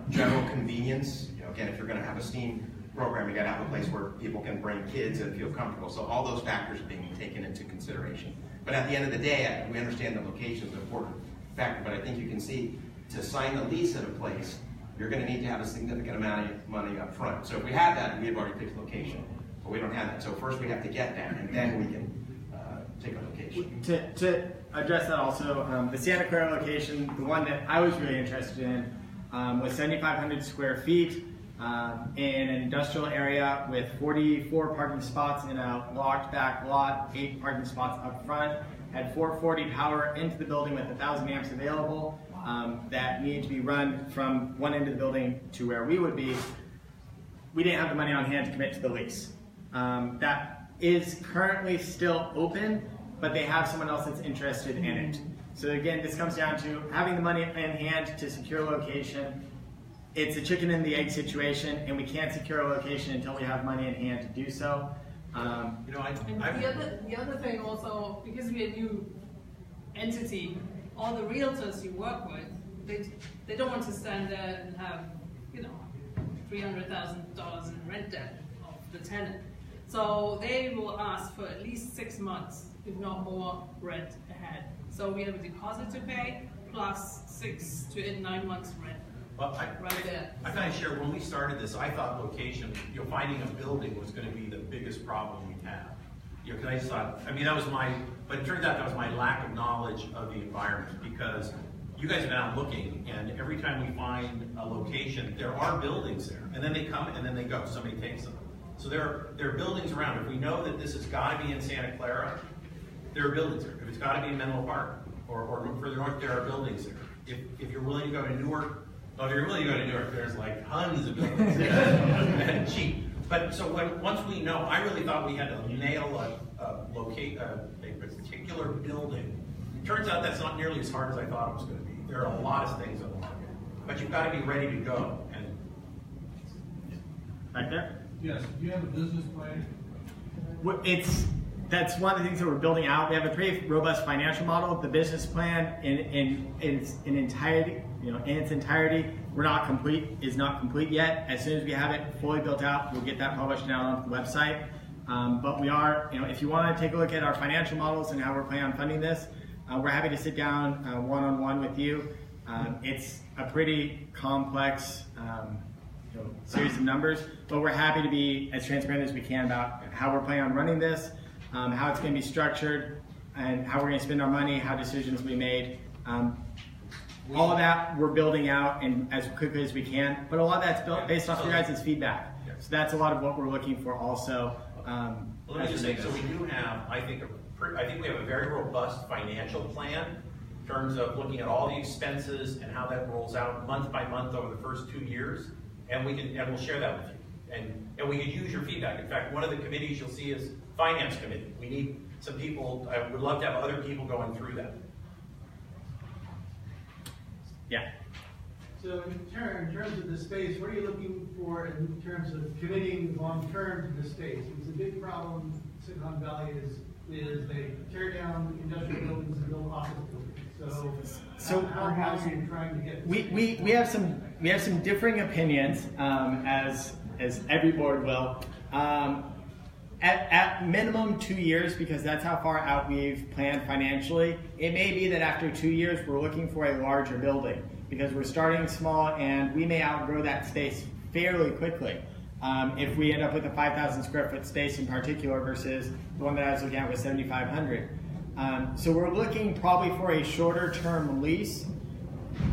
Speaker 6: general convenience. You know, again, if you're going to have a STEAM program, you got to have a place where people can bring kids and feel comfortable. So all those factors are being taken into consideration. But at the end of the day, we understand the location is an important factor. But I think you can see, to sign the lease at a place, you're going to need to have a significant amount of money up front. So if we had that, we've already picked location. But we don't have that. So first we have to get that, and then we can take a location.
Speaker 2: To address that also, the Santa Clara location, the one that I was really interested in, was 7,500 square feet in an industrial area with 44 parking spots in a locked back lot, 8 parking spots up front, had 440 power into the building with 1,000 amps available that needed to be run from one end of the building to where we would be. We didn't have the money on hand to commit to the lease. That is currently still open, but they have someone else that's interested in it. So again, this comes down to having the money in hand to secure a location. It's a chicken and the egg situation, and we can't secure a location until we have money in hand to do so.
Speaker 3: You know,
Speaker 4: the other thing also, because we're a new entity, all the realtors you work with, they don't want to stand there and have, you know, $300,000 in rent debt of the tenant. So they will ask for at least 6 months, if not more, rent ahead. So we have a deposit to pay plus 6 to 9 months rent.
Speaker 3: Well,
Speaker 4: right there.
Speaker 3: I kind of shared when we started this, I thought location, you know, finding a building was going to be the biggest problem we'd have. You know, because I just thought, I mean, that was but it turns out that was my lack of knowledge of the environment, because you guys are now looking, and every time we find a location, there are buildings there, and then they come and then they go, somebody takes them. So there are buildings around. If we know that this has got to be in Santa Clara, there are buildings there. If it's got to be in Menlo Park or further north, there are buildings there. If you're willing to go to Newark, well, if you're willing to go to Newark, there's like tons of buildings and cheap. But so once we know, I really thought we had to nail a particular building. It turns out that's not nearly as hard as I thought it was going to be. There are a lot of things on the market, but you've got to be ready to go. And
Speaker 2: back there.
Speaker 7: Yes, do you have a business plan?
Speaker 2: That's one of the things that we're building out. We have a pretty robust financial model. The business plan in its entirety, is not complete yet. As soon as we have it fully built out, we'll get that published down on the website. But we are, if you want to take a look at our financial models and how we're planning on funding this, we're happy to sit down one-on-one with you. It's a pretty complex series of numbers, but we're happy to be as transparent as we can about how we're planning on running this, how it's going to be structured, and how we're going to spend our money, how decisions we made. All of that we're building out and as quickly as we can, but a lot of that's built based off your guys' feedback. So that's a lot of what we're looking for also.
Speaker 3: Well, let me just say, so we do have, I think we have a very robust financial plan in terms of looking at all the expenses and how that rolls out month by month over the first 2 years, and we'll share that with you. And we could use your feedback. In fact, one of the committees you'll see is Finance Committee. We need some people, I would love to have other people going through that.
Speaker 2: Yeah.
Speaker 11: So in terms of the space, what are you looking for in terms of committing long-term to the space? It's a big problem in Silicon Valley is they tear down industrial buildings and build office buildings. So how are you trying to get?
Speaker 2: We have some differing opinions, as every board will. At minimum 2 years, because that's how far out we've planned financially. It may be that after 2 years we're looking for a larger building because we're starting small and we may outgrow that space fairly quickly. If we end up with a 5,000 square foot space in particular versus the one that I was looking at was 7,500. So we're looking probably for a shorter term lease.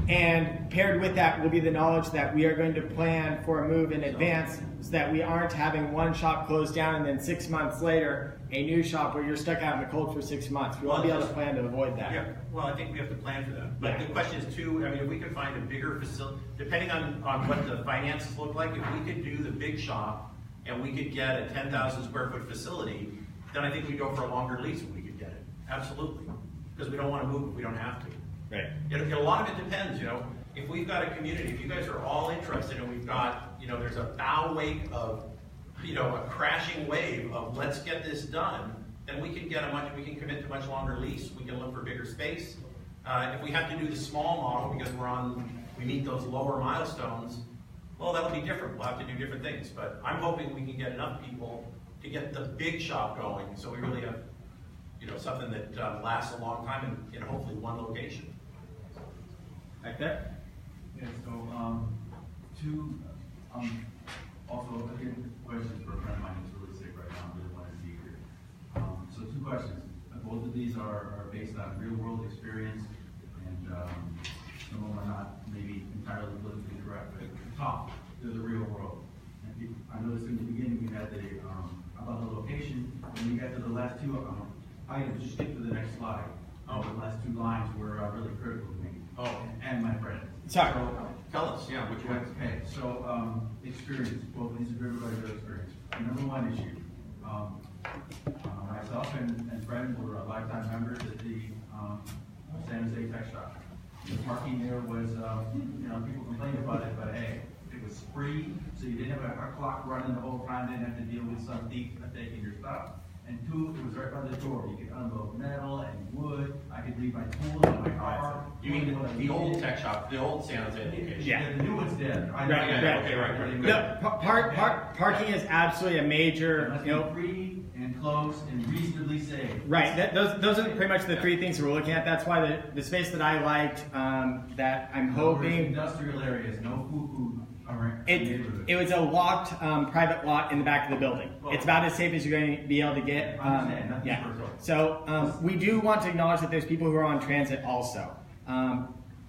Speaker 2: And paired with that will be the knowledge that we are going to plan for a move in advance so that we aren't having one shop close down and then 6 months later a new shop where you're stuck out in the cold for 6 months. We won't be able to plan to avoid that.
Speaker 3: Yeah, well, I think we have to plan for that. But the question is too, I mean, if we could find a bigger facility, depending on what the finances look like, if we could do the big shop and we could get a 10,000 square foot facility, then I think we'd go for a longer lease if we could get it. Absolutely. Because we don't want to move if we don't have to.
Speaker 2: Right.
Speaker 3: A lot of it depends, you know. If we've got a community, if you guys are all interested and we've got, you know, there's a bow wake of, you know, a crashing wave of let's get this done, then we can we can commit to much longer lease. We can look for bigger space. If we have to do the small model because we meet those lower milestones, well, that'll be different. We'll have to do different things. But I'm hoping we can get enough people to get the big shop going, so we really have, you know, something that lasts a long time in hopefully one location.
Speaker 2: Like that?
Speaker 12: Yeah, so also again, questions for a friend of mine who's really sick right now, really want to see here. So 2 questions. Both of these are based on real world experience, and some of them are not maybe entirely politically correct, but talk to the real world. And I noticed in the beginning you had the about the location. When you got to the last 2 items, just skip to the next slide. The last 2 lines were really critical to me. And my friend.
Speaker 2: Sorry.
Speaker 12: So,
Speaker 3: tell us, yeah, which one?
Speaker 12: Okay, so experience. Both of these are driven by real experience. Number 1 issue. Myself and Fred were lifetime members at the San Jose Tech Shop. The parking there was, you know, people complained about it, but hey, it was free, so you didn't have a clock running the whole time, didn't have to deal with some thief taking your stuff. And 2, it was right by the door. You could unload metal and wood. I could leave my tools in my car.
Speaker 3: You mean the old tech shop, the old San Jose location?
Speaker 2: Yeah.
Speaker 12: The new one's dead.
Speaker 3: Right.
Speaker 2: No, parking is absolutely a major, you know,
Speaker 12: free and close and reasonably safe.
Speaker 2: Right. Those are pretty much the 3 things we're looking at. That's why the space that I liked, that I'm hoping.
Speaker 12: Industrial areas, no food.
Speaker 2: It was a locked private lot in the back of the building. It's about as safe as you're going to be able to get. Yeah. So we do want to acknowledge that there's people who are on transit also.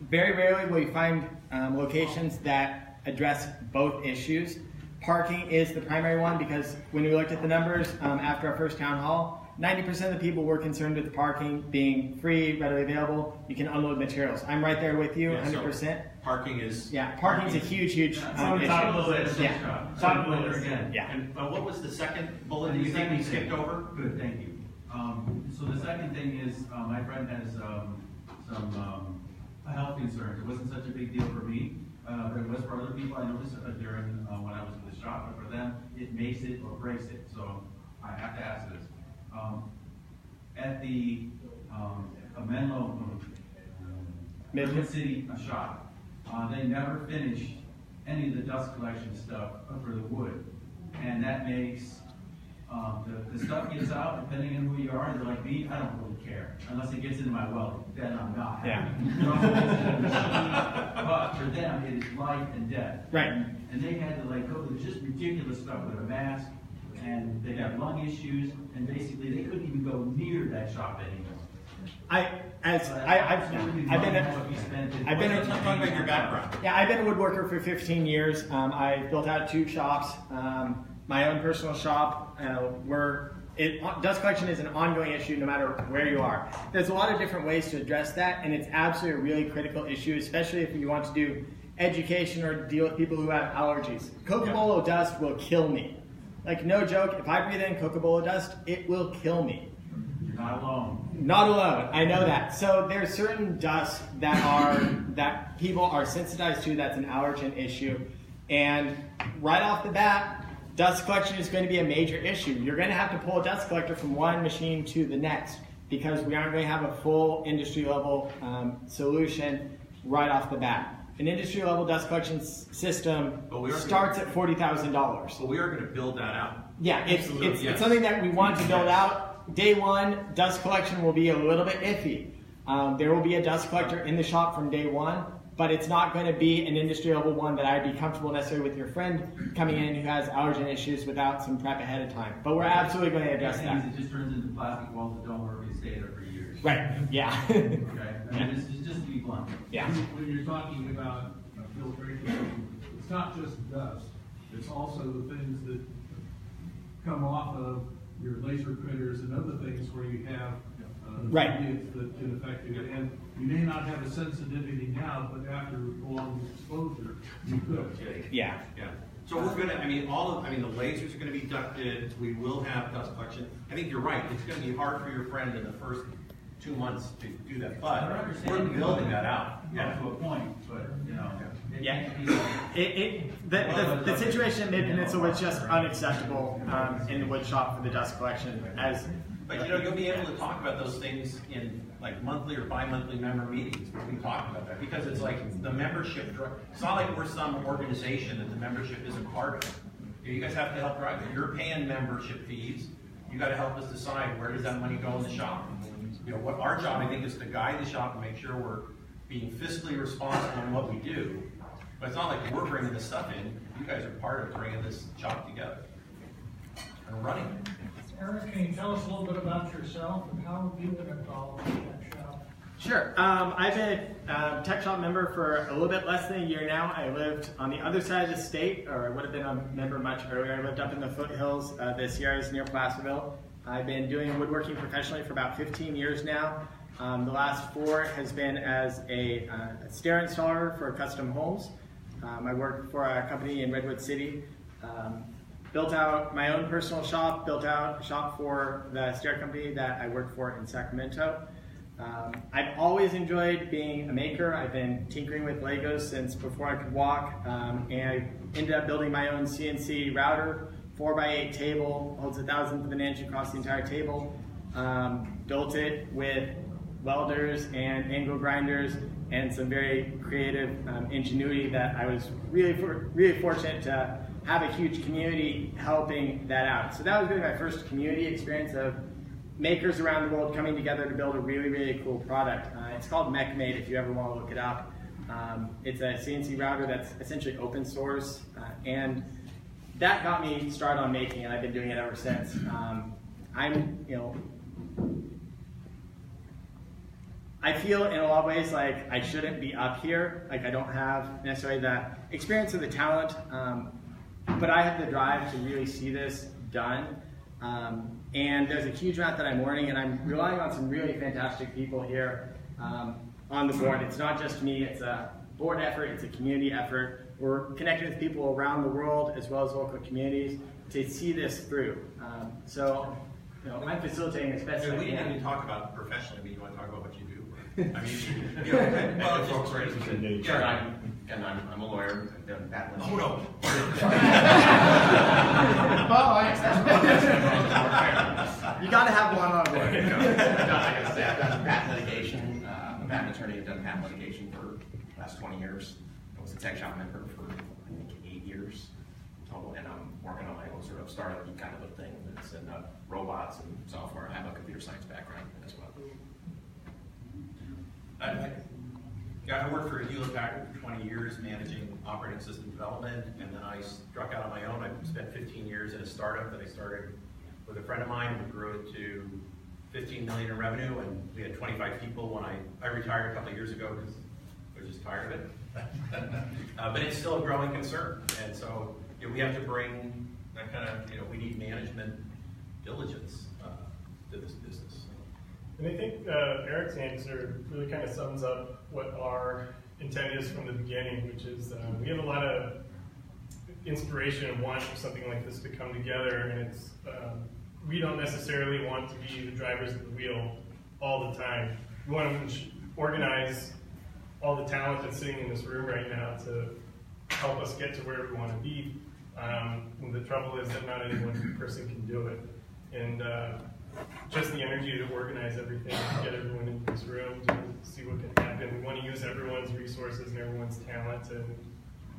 Speaker 2: Very rarely will you find locations that address both issues. Parking is the primary one because when we looked at the numbers after our first town hall, 90% of the people were concerned with the parking being free, readily available. You can unload materials. I'm right there with you, 100%.
Speaker 3: So parking is...
Speaker 2: Yeah, parking's a huge issue.
Speaker 10: Top of the list.
Speaker 2: Yeah.
Speaker 12: Top of the list again.
Speaker 2: Yeah.
Speaker 3: And what was the second bullet that you think we skipped over?
Speaker 12: Good, thank you. So the second thing is, my friend has some health concerns. It wasn't such a big deal for me, but it was for other people. I noticed during when I was in the shop, but for them, it makes it or breaks it. So I have to ask this. At the Menlo Midland City shop, they never finished any of the dust collection stuff for the wood, and that makes the stuff gets out. Depending on who you are, you're like me, I don't really care unless it gets into my well. Then I'm not.
Speaker 2: Yeah.
Speaker 12: But for them, it is life and death.
Speaker 2: Right.
Speaker 12: And they had to like go through just ridiculous stuff with a mask. And they have lung issues, and basically they couldn't even go near that shop anymore.
Speaker 2: I've been a woodworker for 15 years. I built out 2 shops, my own personal shop, where dust collection is an ongoing issue no matter where you are. There's a lot of different ways to address that, and it's absolutely a really critical issue, especially if you want to do education or deal with people who have allergies. Cocobolo dust will kill me. Like, no joke, if I breathe in Cocobolo dust, it will kill me.
Speaker 12: You're not alone.
Speaker 2: Not alone, I know that. So there's certain dusts that people are sensitized to. That's an allergen issue. And right off the bat, dust collection is going to be a major issue. You're going to have to pull a dust collector from one machine to the next because we aren't going to have a full industry level solution right off the bat. An industry level dust collection system starts at $40,000.
Speaker 3: But we are going to build that out.
Speaker 2: Yeah, it's something that we want to build out. Day one, dust collection will be a little bit iffy. There will be a dust collector in the shop from day one, but it's not going to be an industry level one that I'd be comfortable necessarily with your friend coming in who has allergen issues without some prep ahead of time. But we're absolutely going to address that.
Speaker 12: It just turns into plastic walls that don't work and stay there for years.
Speaker 2: Right, yeah.
Speaker 12: Okay, I mean, it's just to be blunt.
Speaker 2: Yeah.
Speaker 7: When you're talking about filtration, it's not just dust, it's also the things that come off of your laser printers and other things where you have
Speaker 2: right.
Speaker 7: ingredients that can affect you. And you may not have a sensitivity now, but after prolonged exposure, you could.
Speaker 2: Yeah.
Speaker 3: Yeah. So we're gonna, the lasers are gonna be ducted, we will have dust collection. I think you're right, it's gonna be hard for your friend in the first 2 months to do that, but we're building that out.
Speaker 12: Yeah, to a point, but, you know.
Speaker 2: Yeah. The situation in Mid-Peninsula was just unacceptable in the wood shop for the dust collection.
Speaker 3: But you'll be able to talk about those things in like monthly or bi-monthly member meetings where we talk about that, because it's like the membership, it's not like we're some organization that the membership isn't part of. You guys have to help drive it. You're paying membership fees. You got to help us decide where does that money go in the shop. What our job, I think, is to guide the shop and make sure we're being fiscally responsible in what we do. But it's not like we're bringing this stuff in. You guys are part of bringing this shop together and running it.
Speaker 10: Eric, can you tell us a little bit about yourself and how have you been involved in Tech Shop?
Speaker 2: Sure. I've been a Tech Shop member for a little bit less than a year now. I lived on the other side of the state, or I would have been a member much earlier. I lived up in the foothills this year. I was near Placerville. I've been doing woodworking professionally for about 15 years now. The last 4 has been as a stair installer for custom homes. I worked for a company in Redwood City. Built out my own personal shop, built out a shop for the stair company that I worked for in Sacramento. I've always enjoyed being a maker. I've been tinkering with Legos since before I could walk, and I ended up building my own CNC router, 4x8 table, holds 1/1000 of an inch across the entire table. Built it with welders and angle grinders and some very creative ingenuity that I was really fortunate to have a huge community helping that out. So that was really my first community experience of makers around the world coming together to build a really, really cool product. It's called MechMade if you ever want to look it up. It's a CNC router that's essentially open source, and that got me started on making it. I've been doing it ever since. I feel in a lot of ways like I shouldn't be up here. Like I don't have necessarily the experience or the talent, but I have the drive to really see this done. And there's a huge amount that I'm learning, and I'm relying on some really fantastic people here on the board. It's not just me, it's a board effort, it's a community effort. We're connecting with people around the world as well as local communities to see this through. I'm facilitating as best I can.
Speaker 3: We didn't even talk about professionally, but you want to talk about what you do?
Speaker 6: Folks, sure, I'm a lawyer. I've done patent litigation.
Speaker 3: Oh, no.
Speaker 2: You got to have one on board.
Speaker 6: I've done patent litigation. I'm a patent attorney. I've done patent litigation for the last 20 years. I was a Tech Shop member for, I think, 8 years total, and I'm working on my own sort of startup kind of a thing that's in robots and software. I have a computer science background as well.
Speaker 3: I worked for Hewlett Packard for 20 years managing operating system development, and then I struck out on my own. I spent 15 years in a startup that I started with a friend of mine. We grew it to 15 million in revenue, and we had 25 people when I retired a couple of years ago because I was just tired of it. But it's still a growing concern, and so we have to bring that kind of, we need management diligence to this business.
Speaker 5: And I think Eric's answer really kind of sums up what our intent is from the beginning, which is we have a lot of inspiration and want for something like this to come together, and it's we don't necessarily want to be the drivers of the wheel all the time. We want to organize all the talent that's sitting in this room right now to help us get to where we want to be. The trouble is that not any one person can do it. And just the energy to organize everything, to get everyone into this room, to see what can happen. We want to use everyone's resources and everyone's talent and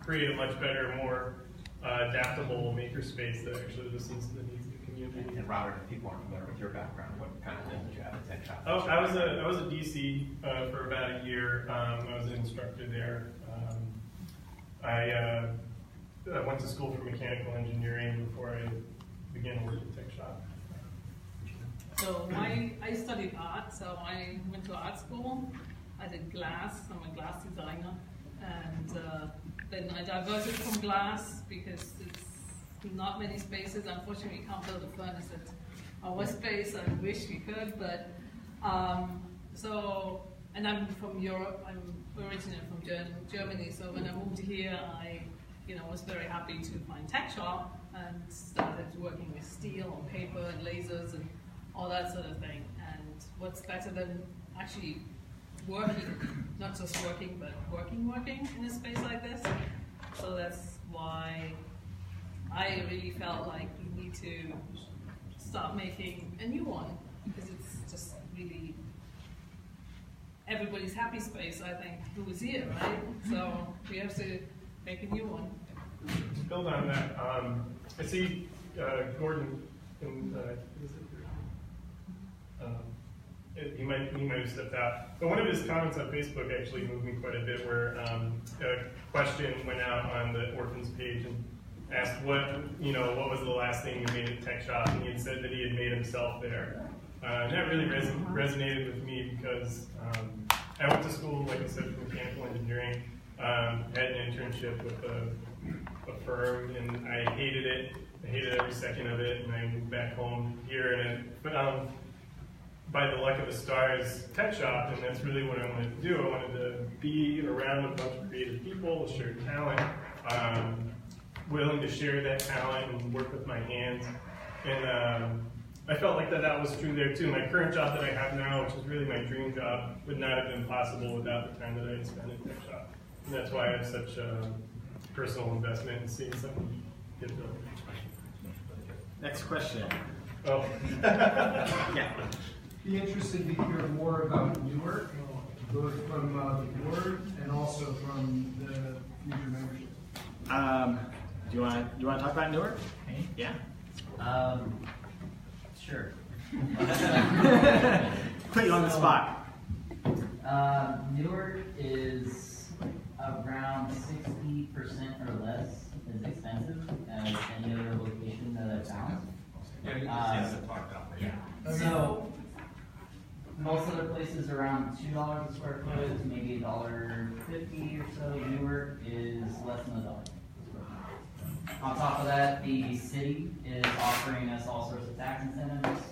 Speaker 5: create a much better, more adaptable makerspace that actually listens to the needs of the community.
Speaker 6: Robert, if people aren't familiar with your background, what kind of things did you have at Tech Shop?
Speaker 5: Oh, I was a DC for about a year. I was an instructor there. I went to school for mechanical engineering before I began working at Tech Shop.
Speaker 4: So I studied art, so I went to art school. I did glass, I'm a glass designer. And then I diverted from glass because it's not many spaces. Unfortunately, we can't build a furnace at our space. I wish we could, but and I'm from Europe. I'm originally from Germany. So when I moved here, I was very happy to find Tech Shop and started working with steel and paper and lasers and all that sort of thing. And what's better than actually working, not just working, but working in a space like this. So that's why I really felt like we need to start making a new one, because it's just really everybody's happy space, I think, who was here, right? So we have to make a new one.
Speaker 5: To build on that, I see Gordon in he might have stepped out. But one of his comments on Facebook actually moved me quite a bit, where a question went out on the orphans page and asked what was the last thing you made at Tech Shop, and he had said that he had made himself there. And that really resonated with me, because I went to school, like I said, for mechanical engineering, had an internship with a firm, and I hated it. I hated every second of it, and I moved back home here. But by the luck of the stars, Tech Shop, and that's really what I wanted to do. I wanted to be around a bunch of creative people with shared talent, willing to share that talent and work with my hands. And I felt like that was true there too. My current job that I have now, which is really my dream job, would not have been possible without the time that I had spent at Tech Shop. And that's why I have such a personal investment in seeing something get built.
Speaker 2: Next question.
Speaker 5: Oh.
Speaker 2: Yeah.
Speaker 13: Be interested to hear more about Newark, both from the board and also from the future membership.
Speaker 2: Do you want to talk about Newark?
Speaker 14: Okay.
Speaker 2: Yeah.
Speaker 14: Sure.
Speaker 2: Put you on the spot.
Speaker 14: Newark is around 60% or less as expensive as any other location that I've found.
Speaker 3: Yeah, you can see us talk about it.
Speaker 14: Yeah. So most other places around $2 a square foot, maybe $1.50 or so. Newark is less than $1. On top of that, the city is offering us all sorts of tax incentives.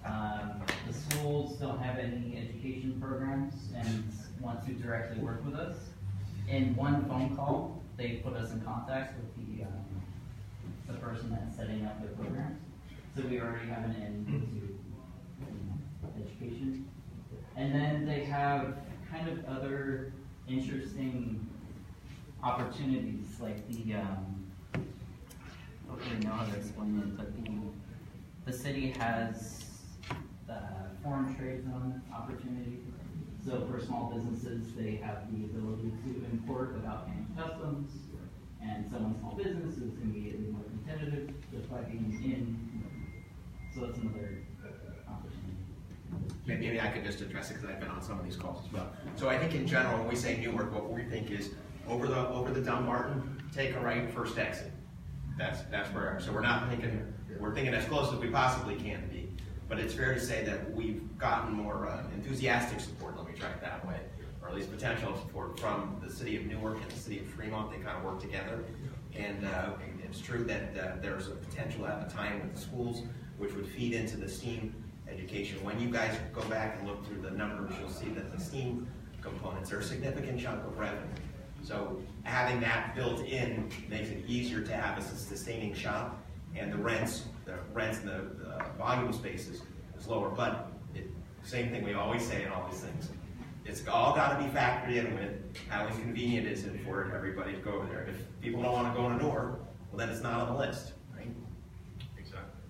Speaker 14: The schools don't have any education programs and want to directly work with us. In one phone call, they put us in contact with the person that's setting up their programs. So we already have an end to education. And then they have kind of other interesting opportunities, like the I don't really know how to explain it, but the city has the foreign trade zone opportunity. So for small businesses, they have the ability to import without paying customs, and some small businesses can be more competitive just by being in. So that's another opportunity.
Speaker 6: Maybe I could just address it, because I've been on some of these calls as well. So I think in general, when we say Newark, what we think is over the Dumbarton, take a right, first exit. That's where. So we're thinking as close as we possibly can be. But it's fair to say that we've gotten more enthusiastic support, let me try it that way, or at least potential support from the city of Newark and the city of Fremont. They kind of work together. And it's true that there's a potential at the time with the schools, which would feed into the STEAM education. When you guys go back and look through the numbers, you'll see that the STEAM components are a significant chunk of revenue. So having that built in makes it easier to have a sustaining shop, and the rents and the volume spaces is lower. But same thing we always say in all these things. It's all got to be factored in with how inconvenient is it for everybody to go over there. If people don't want to go to Newark, well, then it's not on the list, right?
Speaker 3: Exactly.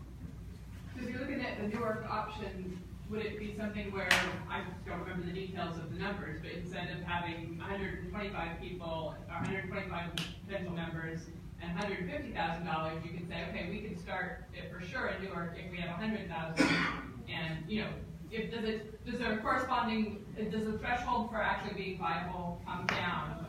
Speaker 8: So if you're looking at the Newark option, would it be something where, I don't remember the details of the numbers, but instead of having 125 people, or 125 potential members, and $150,000, you can say, okay, we can start it for sure in Newark if we have 100,000, and if does the threshold for actually being viable come down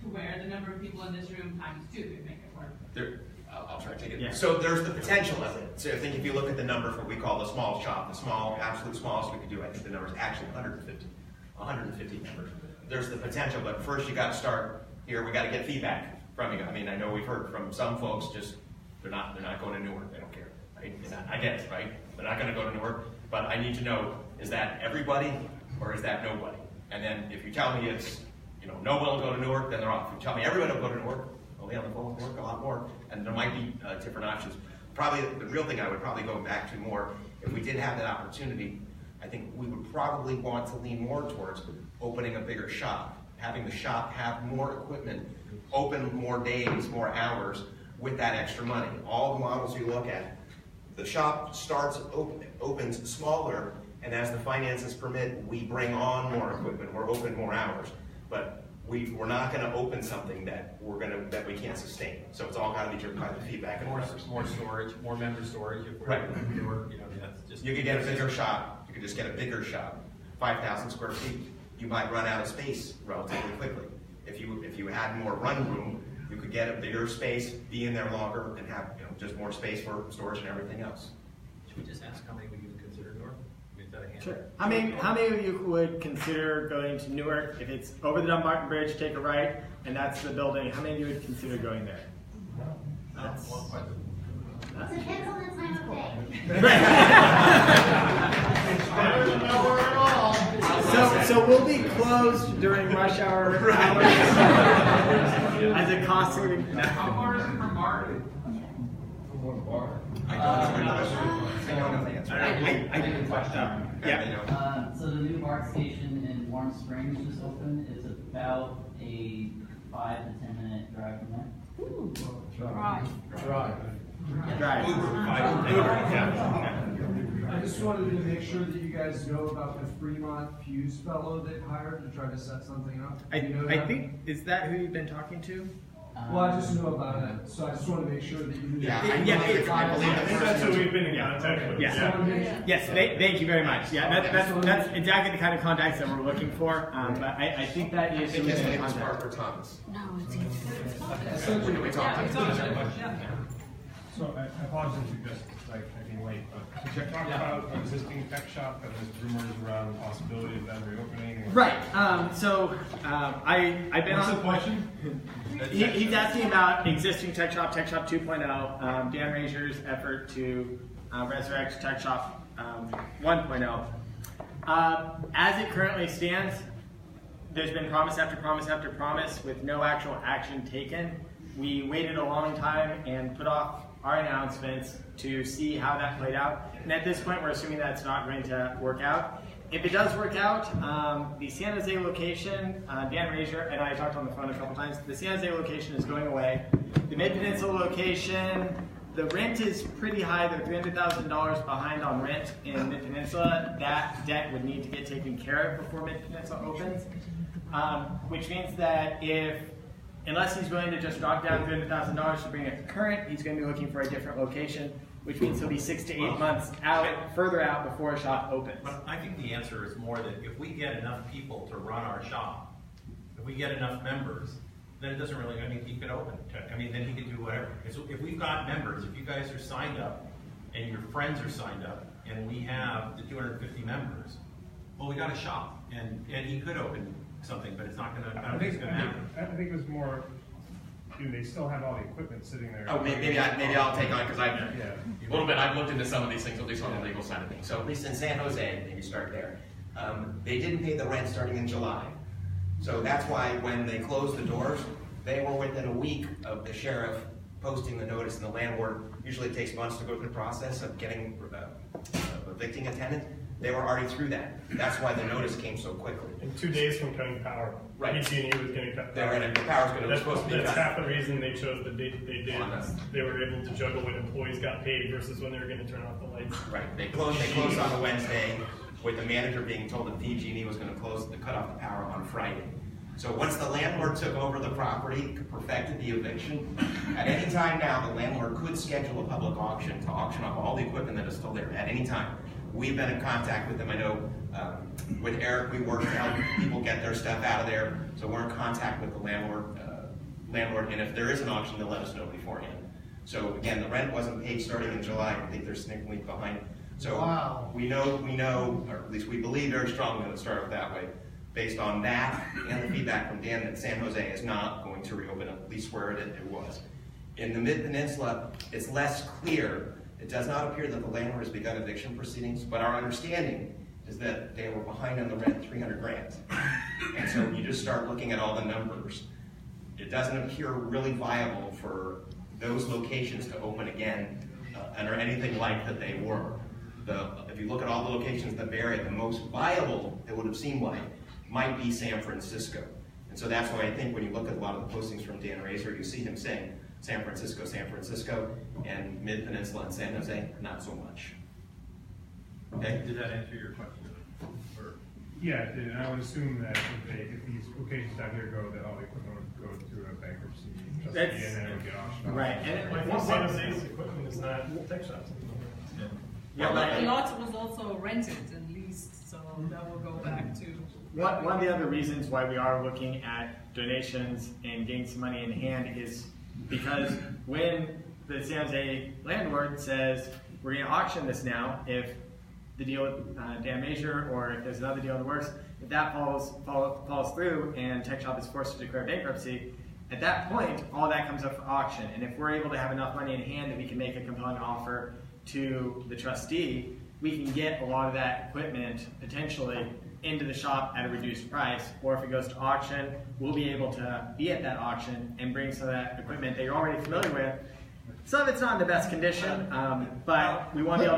Speaker 8: to where the number of people in this room times 2 could make it work?
Speaker 6: I'll try to take it.
Speaker 2: Yeah.
Speaker 6: So there's the potential of it. So I think if you look at the number for what we call the small shop, the small, absolute smallest we could do, I think the number is actually 150 members. There's the potential, but first you got to start here. We got to get feedback from you. I mean, I know we've heard from some folks just they're not going to Newark. They don't care. Right? I get it, right? They're not going to go to Newark. But I need to know, is that everybody or is that nobody? And then if you tell me it's no one will go to Newark, then they're off. If you tell me everybody will go to Newark, I'll be on the phone with Newark a lot more, and there might be different options. Probably the real thing I would probably go back to more, if we did have that opportunity, I think we would probably want to lean more towards opening a bigger shop, having the shop have more equipment, open more days, more hours with that extra money. All the models you look at, the shop opens smaller, and as the finances permit, we bring on more equipment, we're open more hours. But we're not going to open something that we can't sustain. So it's all got to be driven by the feedback and
Speaker 3: more storage, more member storage. If we're
Speaker 6: right.
Speaker 3: That's just.
Speaker 6: You could get a bigger shop. You could just get a bigger shop, 5,000 square feet. You might run out of space relatively quickly. If you had more run room, you could get a bigger space, be in there longer, and have just more space for storage and everything else.
Speaker 3: Should we just ask how many would you consider North?
Speaker 2: Sure. How many of you would consider going to Newark if it's over the Dumbarton Bridge, take a right, and that's the building? How many of you would consider going there?
Speaker 15: Depends on the time of day.
Speaker 2: So we'll be closed during rush hour hours as a cost.
Speaker 7: How far is it from bar?
Speaker 6: I don't know the answer. I didn't question.
Speaker 14: So the new BART station in Warm Springs just opened. It's about a 5 to 10 minute drive from there.
Speaker 1: Ooh.
Speaker 13: Drive. I just wanted to make sure that you guys know about the Fremont Fuse fellow that hired to try to set something up.
Speaker 2: I think, is that who you've been talking to?
Speaker 13: Well, I just know about it, so I just want to make sure that you knew.
Speaker 5: I think that's who we've been in contact with.
Speaker 2: Yes, thank you very much. Yeah, that's exactly the kind of contacts that we're looking for. But I think that is.
Speaker 6: I think his name is Parker Thomas.
Speaker 1: No, it's
Speaker 6: We talked
Speaker 5: So I apologize if just like I came late, but could you talk about an existing tech shop that there's rumors around the possibility of them reopening?
Speaker 2: Right. I've been
Speaker 5: What's
Speaker 2: on
Speaker 5: the question?
Speaker 2: He's asking about existing Tech Shop 2.0, Dan Razor's effort to resurrect Tech Shop 1.0. As it currently stands, there's been promise after promise after promise with no actual action taken. We waited a long time and put off our announcements to see how that played out. And at this point, we're assuming that's not going to work out. If it does work out, the San Jose location, Dan Razor and I talked on the phone a couple times, the San Jose location is going away. The Mid-Peninsula location, the rent is pretty high. They're $300,000 behind on rent in Mid-Peninsula. That debt would need to get taken care of before Mid-Peninsula opens, which means that unless he's willing to just drop down $300,000 to bring it to current, he's going to be looking for a different location, which means he'll be 6 to 8 months further out before a shop opens.
Speaker 3: But I think the answer is more that if we get enough people to run our shop, if we get enough members, then it doesn't really, he could open. Then he could do whatever. So if we've got members, if you guys are signed up, and your friends are signed up, and we have the 250 members, well, we got a shop, and he could open something, but it's not going to, I don't think it's going to happen.
Speaker 5: I think it was more, they still have all the equipment sitting there.
Speaker 6: Oh, maybe I'll take on, because I've looked into some of these things, at least on the legal side of things. So at least in San Jose, maybe start there, they didn't pay the rent starting in July. So that's why when they closed the doors, they were within a week of the sheriff posting the notice, and the landlord usually takes months to go through the process of getting evicting a tenant. They were already through that. That's why the notice came so quickly.
Speaker 5: In 2 days from cutting power,
Speaker 6: right.
Speaker 5: PG&E was going to cut power.
Speaker 6: The power's going to supposed to be cut.
Speaker 5: That's half the reason they chose the date they did. They were able to juggle when employees got paid versus when they were going to turn off the lights.
Speaker 6: Right. They closed on a Wednesday, with the manager being told that PG&E was going to cut off the power on Friday. So once the landlord took over the property, perfected the eviction, at any time now, the landlord could schedule a public auction to auction off all the equipment that is still there at any time. We've been in contact with them. I know with Eric, we work to help people get their stuff out of there. So we're in contact with the landlord, and if there is an auction, they'll let us know beforehand. So again, the rent wasn't paid starting in July. I think they're significantly behind. So
Speaker 11: wow.
Speaker 6: we know, or at least we believe very strongly that it started that way. Based on that and the feedback from Dan that San Jose is not going to reopen, at least where it was. In the Mid-Peninsula, it's less clear. It does not appear that the landlord has begun eviction proceedings, but our understanding is that they were behind on the rent 300 grand. And so you just start looking at all the numbers. It doesn't appear really viable for those locations to open again or anything like that they were. If you look at all the locations that vary, the most viable it would have seemed like might be San Francisco. And so that's why I think when you look at a lot of the postings from Dan Razor, you see him saying San Francisco, and Mid-Peninsula and San Jose, not so much. Okay?
Speaker 3: Did that answer your question?
Speaker 5: Yeah, it did, and I would assume that if these locations down here go, that all the equipment would go to a bankruptcy trustee and then it would get auctioned off.
Speaker 2: Right.
Speaker 5: And I think San Jose's equipment is not tech shops anymore.
Speaker 2: Yeah,
Speaker 4: a lot was also rented and leased, so that will go back to.
Speaker 2: One of the other reasons why we are looking at donations and getting some money in hand is because when the San Jose landlord says, we're going to auction this now, if the deal with Dan Major or if there's another deal in the works, if that falls through and Tech Shop is forced to declare bankruptcy, at that point, all that comes up for auction. And if we're able to have enough money in hand that we can make a compelling offer to the trustee, we can get a lot of that equipment potentially into the shop at a reduced price, or if it goes to auction, we'll be able to be at that auction and bring some of that equipment that you're already familiar with. Some of it's not in the best condition, but we want to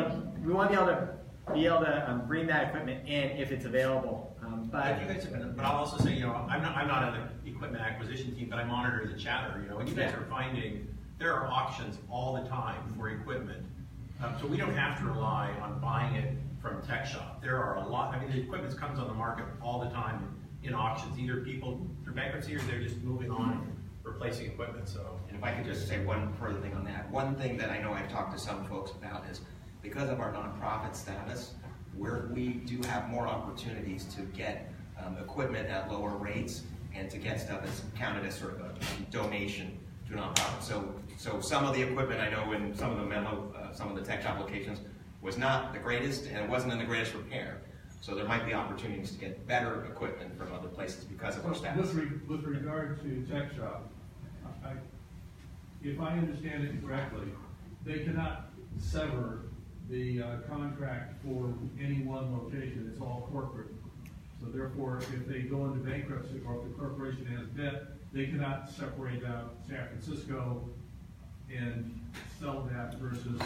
Speaker 2: be able to bring that equipment in if it's available.
Speaker 3: But I'll also say, I'm not on the equipment acquisition team, but I monitor the chatter. And you guys are finding there are auctions all the time for equipment. So we don't have to rely on buying it from Tech Shop. There are a lot, the equipment comes on the market all the time in auctions. Either people through bankruptcy or they're just moving on and replacing equipment. So,
Speaker 6: and if I could just say one further thing on that. One thing that I know I've talked to some folks about is because of our nonprofit status, we do have more opportunities to get equipment at lower rates and to get stuff that's counted as sort of a donation to a nonprofit. So some of the equipment I know in some of the Tech Shop locations was not the greatest, and it wasn't in the greatest repair. So there might be opportunities to get better equipment from other places because of our status.
Speaker 7: With regard to Tech Shop, if I understand it correctly, they cannot sever the contract for any one location. It's all corporate. So therefore, if they go into bankruptcy or if the corporation has debt, they cannot separate out San Francisco and sell that versus.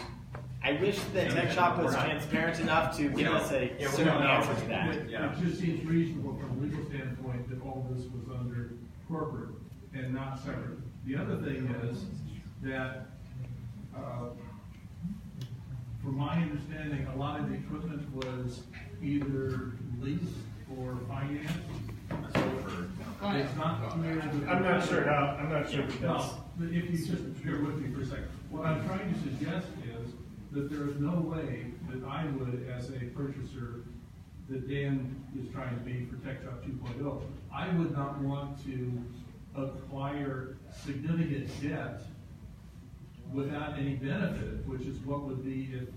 Speaker 2: I wish the Tech Shop was transparent enough to give us a certain answer to that.
Speaker 7: It just seems reasonable from a legal standpoint that all this was under corporate and not separate. The other thing is that, from my understanding, a lot of the equipment was either leased or financed. It's not clear.
Speaker 5: I'm not sure if that's.
Speaker 7: But if you just bear with me for a second. What I'm trying to suggest is that there is no way that I would, as a purchaser, that Dan is trying to be for Tech Shop 2.0, I would not want to acquire significant debt without any benefit, which is what would be if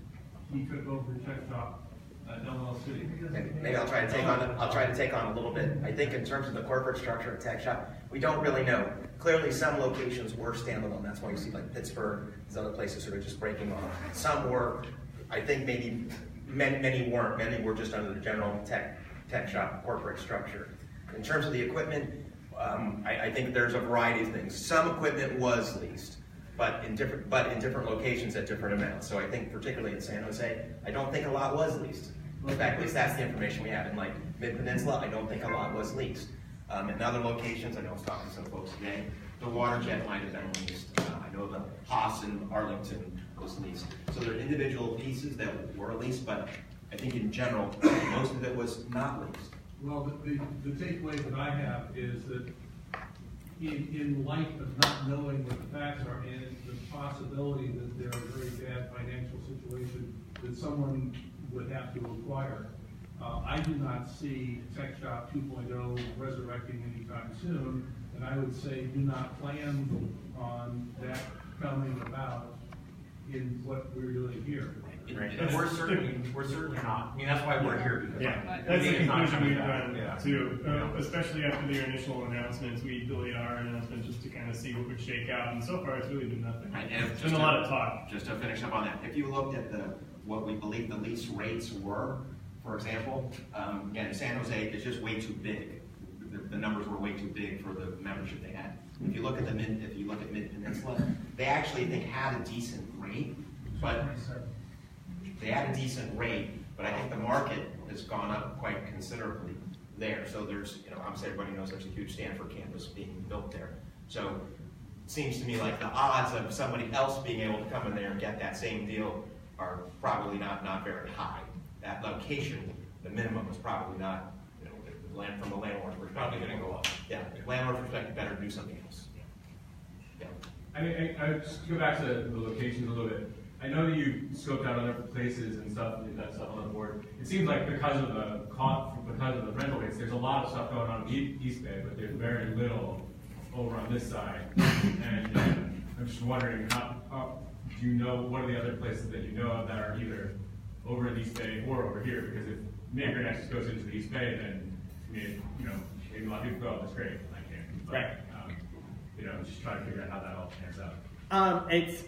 Speaker 7: he took over Tech Shop LLC.
Speaker 6: Maybe I'll try to take on a little bit. I think in terms of the corporate structure of Tech Shop, we don't really know. Clearly, some locations were standalone. That's why you see like Pittsburgh, these other places sort of just breaking off. Some were, I think maybe many weren't. Many were just under the general Tech Shop corporate structure. In terms of the equipment, I think there's a variety of things. Some equipment was leased, but in different locations at different amounts. So I think particularly in San Jose, I don't think a lot was leased. In fact, at least that's the information we have. In like Mid-Peninsula, I don't think a lot was leased. In other locations, I know I was talking to some folks today, the water jet might have been leased. I know the Haas in Arlington was leased. So there are individual pieces that were leased, but I think in general, most of it was not leased.
Speaker 7: Well, the takeaway that I have is that in light of not knowing what the facts are and the possibility that there are very bad financial situations that someone would have to acquire, I do not see Tech Shop 2.0 resurrecting anytime soon, and I would say do not plan on that coming about in what we're doing here.
Speaker 3: And we're certainly not. I mean, that's why we're here. Because
Speaker 5: yeah, that's the conclusion we've done too. Especially after their initial announcements, we delayed our announcement just to kind of see what would shake out. And so far, it's really been nothing.
Speaker 6: Right, and
Speaker 5: it's been a lot of talk.
Speaker 6: Just to finish up on that, if you looked at what we believe the lease rates were, for example, again, San Jose is just way too big. The numbers were way too big for the membership they had. If you look at Mid Peninsula, they actually had a decent rate, but they had a decent rate, but I think the market has gone up quite considerably there. So there's, obviously everybody knows there's a huge Stanford campus being built there. So it seems to me like the odds of somebody else being able to come in there and get that same deal are probably not very high. That location, the minimum is probably not, from the landlord's perspective.
Speaker 3: Probably going to go up.
Speaker 6: Yeah, landlord's perspective, better do something else. Yeah.
Speaker 16: I mean, I just to go back to the locations a little bit. I know that you scoped out other places and stuff, and that stuff on the board. It seems like because of the rental rates, there's a lot of stuff going on in East Bay, but there's very little over on this side. And I'm just wondering, how do you know what are the other places that you know of that are either over in East Bay or over here? Because if Maker Nexus goes into the East Bay, then maybe a lot of people go, oh, that's great. I can't. But,
Speaker 2: right.
Speaker 16: Just trying to figure out how that all pans out.
Speaker 2: It's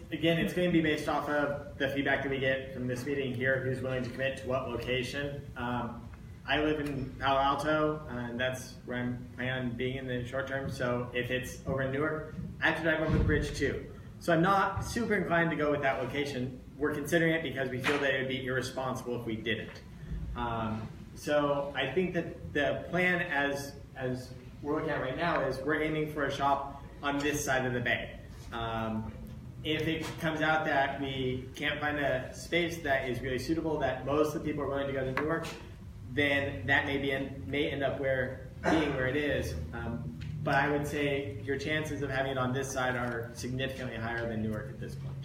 Speaker 2: going to be based off of the feedback that we get from this meeting here, who's willing to commit to what location. I live in Palo Alto, and that's where I'm planning on being in the short term. So if it's over in Newark, I have to drive over the bridge too. So I'm not super inclined to go with that location. We're considering it because we feel that it would be irresponsible if we didn't. So I think that the plan as we're looking at right now is we're aiming for a shop on this side of the bay. If it comes out that we can't find a space that is really suitable, that most of the people are willing to go to Newark, then that may end up being where it is. But I would say your chances of having it on this side are significantly higher than Newark at this point.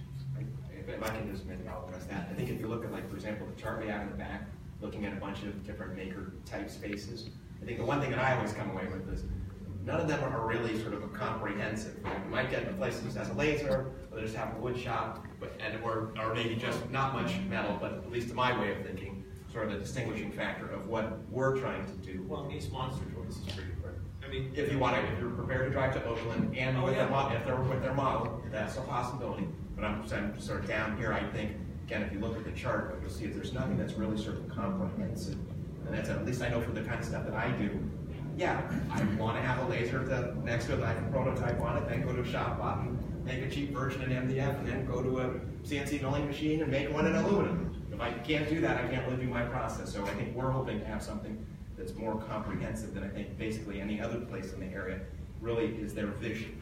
Speaker 6: If I can just maybe I'll address that. I think if you look at, for example, the chart we have in the back, looking at a bunch of different maker type spaces, I think the one thing that I always come away with is none of them are really sort of a comprehensive. You might get a place that has a laser, or they just have a wood shop, or maybe just not much metal, but at least to my way of thinking, sort of the distinguishing factor of what we're trying to do.
Speaker 3: Well, East Monster Joyce is pretty quick. I mean,
Speaker 6: if you're prepared to drive to Oakland and if they're with their model, that's a possibility. But I'm sort of down here, I think, again, if you look at the chart, what you'll see is there's nothing that's really sort of comprehensive. And that's at least I know for the kind of stuff that I do. Yeah, I want to have a laser next to it that I can prototype on it, then go to a shop lot and make a cheap version in MDF, and then go to a CNC milling machine and make one in aluminum. If I can't do that, I can't really do my process. So I think we're hoping to have something that's more comprehensive than I think basically any other place in the area really is their vision.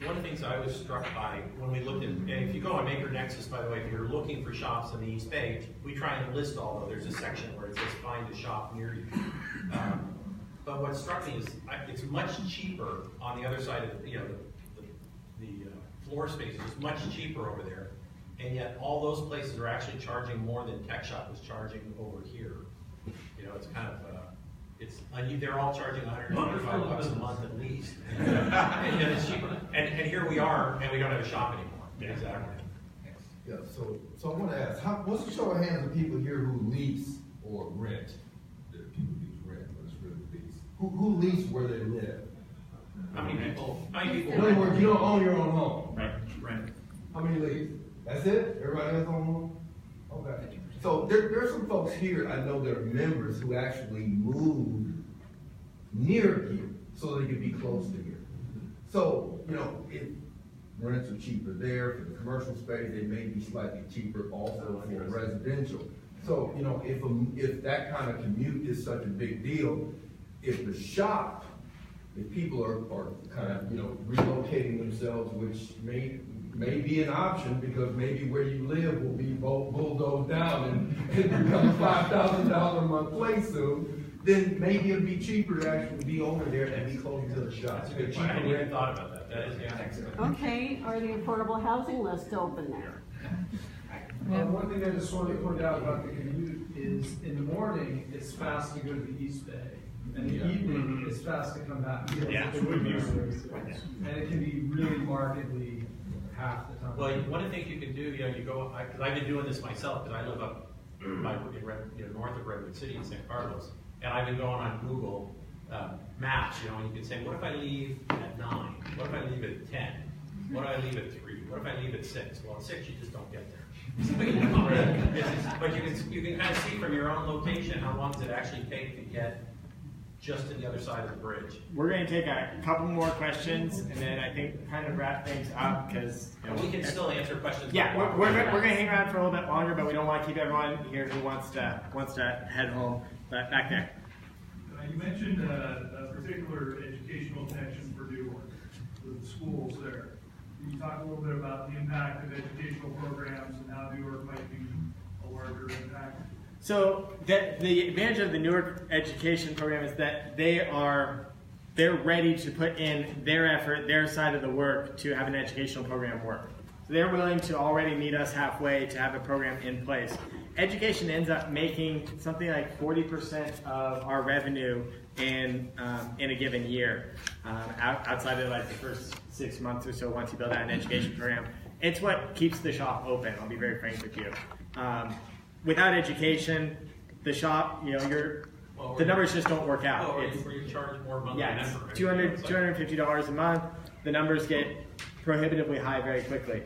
Speaker 3: One of the things I was struck by when we looked at, and if you go on Maker Nexus, by the way, if you're looking for shops in the East Bay, we try and list all of them. There's a section where it says find a shop near you. But what struck me is it's much cheaper on the other side of the floor spaces. It's much cheaper over there, and yet all those places are actually charging more than Tech Shop is charging over here. It's kind of they're all charging $125 a month at least, and it's cheaper. And here we are, and we don't have a shop anymore.
Speaker 17: Yeah.
Speaker 3: Exactly.
Speaker 17: Yeah. So I want to ask, what's the show of hands of people here who lease or rent? There are people who use rent, but it's really lease. Who lease where they live?
Speaker 3: How many people?
Speaker 17: In other words, you don't own your own home.
Speaker 3: Right.
Speaker 17: How many lease? That's it? Everybody has their own home? Okay. So there are some folks here I know that are members who actually moved near here so they could be close to here. So, if rents are cheaper there for the commercial space, they may be slightly cheaper also for residential. So, if that kind of commute is such a big deal, if people are kind of, relocating themselves, which may be an option because maybe where you live will be bulldozed down and become a $5,000 a month place soon. then maybe it'll be cheaper to actually be over there and be closer to the shop.
Speaker 3: That's a good point. I hadn't even thought about that. That is, yeah.
Speaker 1: Okay, are the affordable housing lists open there?
Speaker 13: One thing I just wanted to point out about the commute is in the morning, it's fast to go to the East Bay. And in the evening, it's fast to come back.
Speaker 2: Yeah.
Speaker 13: And it can be really markedly half the time.
Speaker 3: Well, one of the things you can do, you know, you go, because I've been doing this myself, because I live up by, north of Redwood City in San Carlos, and I've been going on Google Maps, you know, and you can say, what if I leave at 9? What if I leave at 10? What if I leave at 3? What if I leave at 6? Well, at 6 you just don't get there. But you can kind of see from your own location how long does it actually take to get just to the other side of the bridge.
Speaker 2: We're going to take a couple more questions, and then I think kind of wrap things up because
Speaker 3: we can still answer questions.
Speaker 2: Yeah, we're going to hang around for a little bit longer, but we don't want to keep everyone here who wants to head home. But back there.
Speaker 10: You mentioned a particular educational connection for Newark, with the schools there. Can you talk a little bit about the impact of educational programs and how Newark might be a larger impact?
Speaker 2: So the advantage of the Newark education program is that they're ready to put in their effort, their side of the work to have an educational program work. So they're willing to already meet us halfway to have a program in place. Education ends up making something like 40% of our revenue in a given year, outside of like the first 6 months or so once you build out an education program. It's what keeps the shop open, I'll be very frank with you. Without education, the shop, the numbers just don't work out.
Speaker 3: Where you charge more monthly
Speaker 2: it's
Speaker 3: member.
Speaker 2: $250 a month. The numbers get prohibitively high very quickly.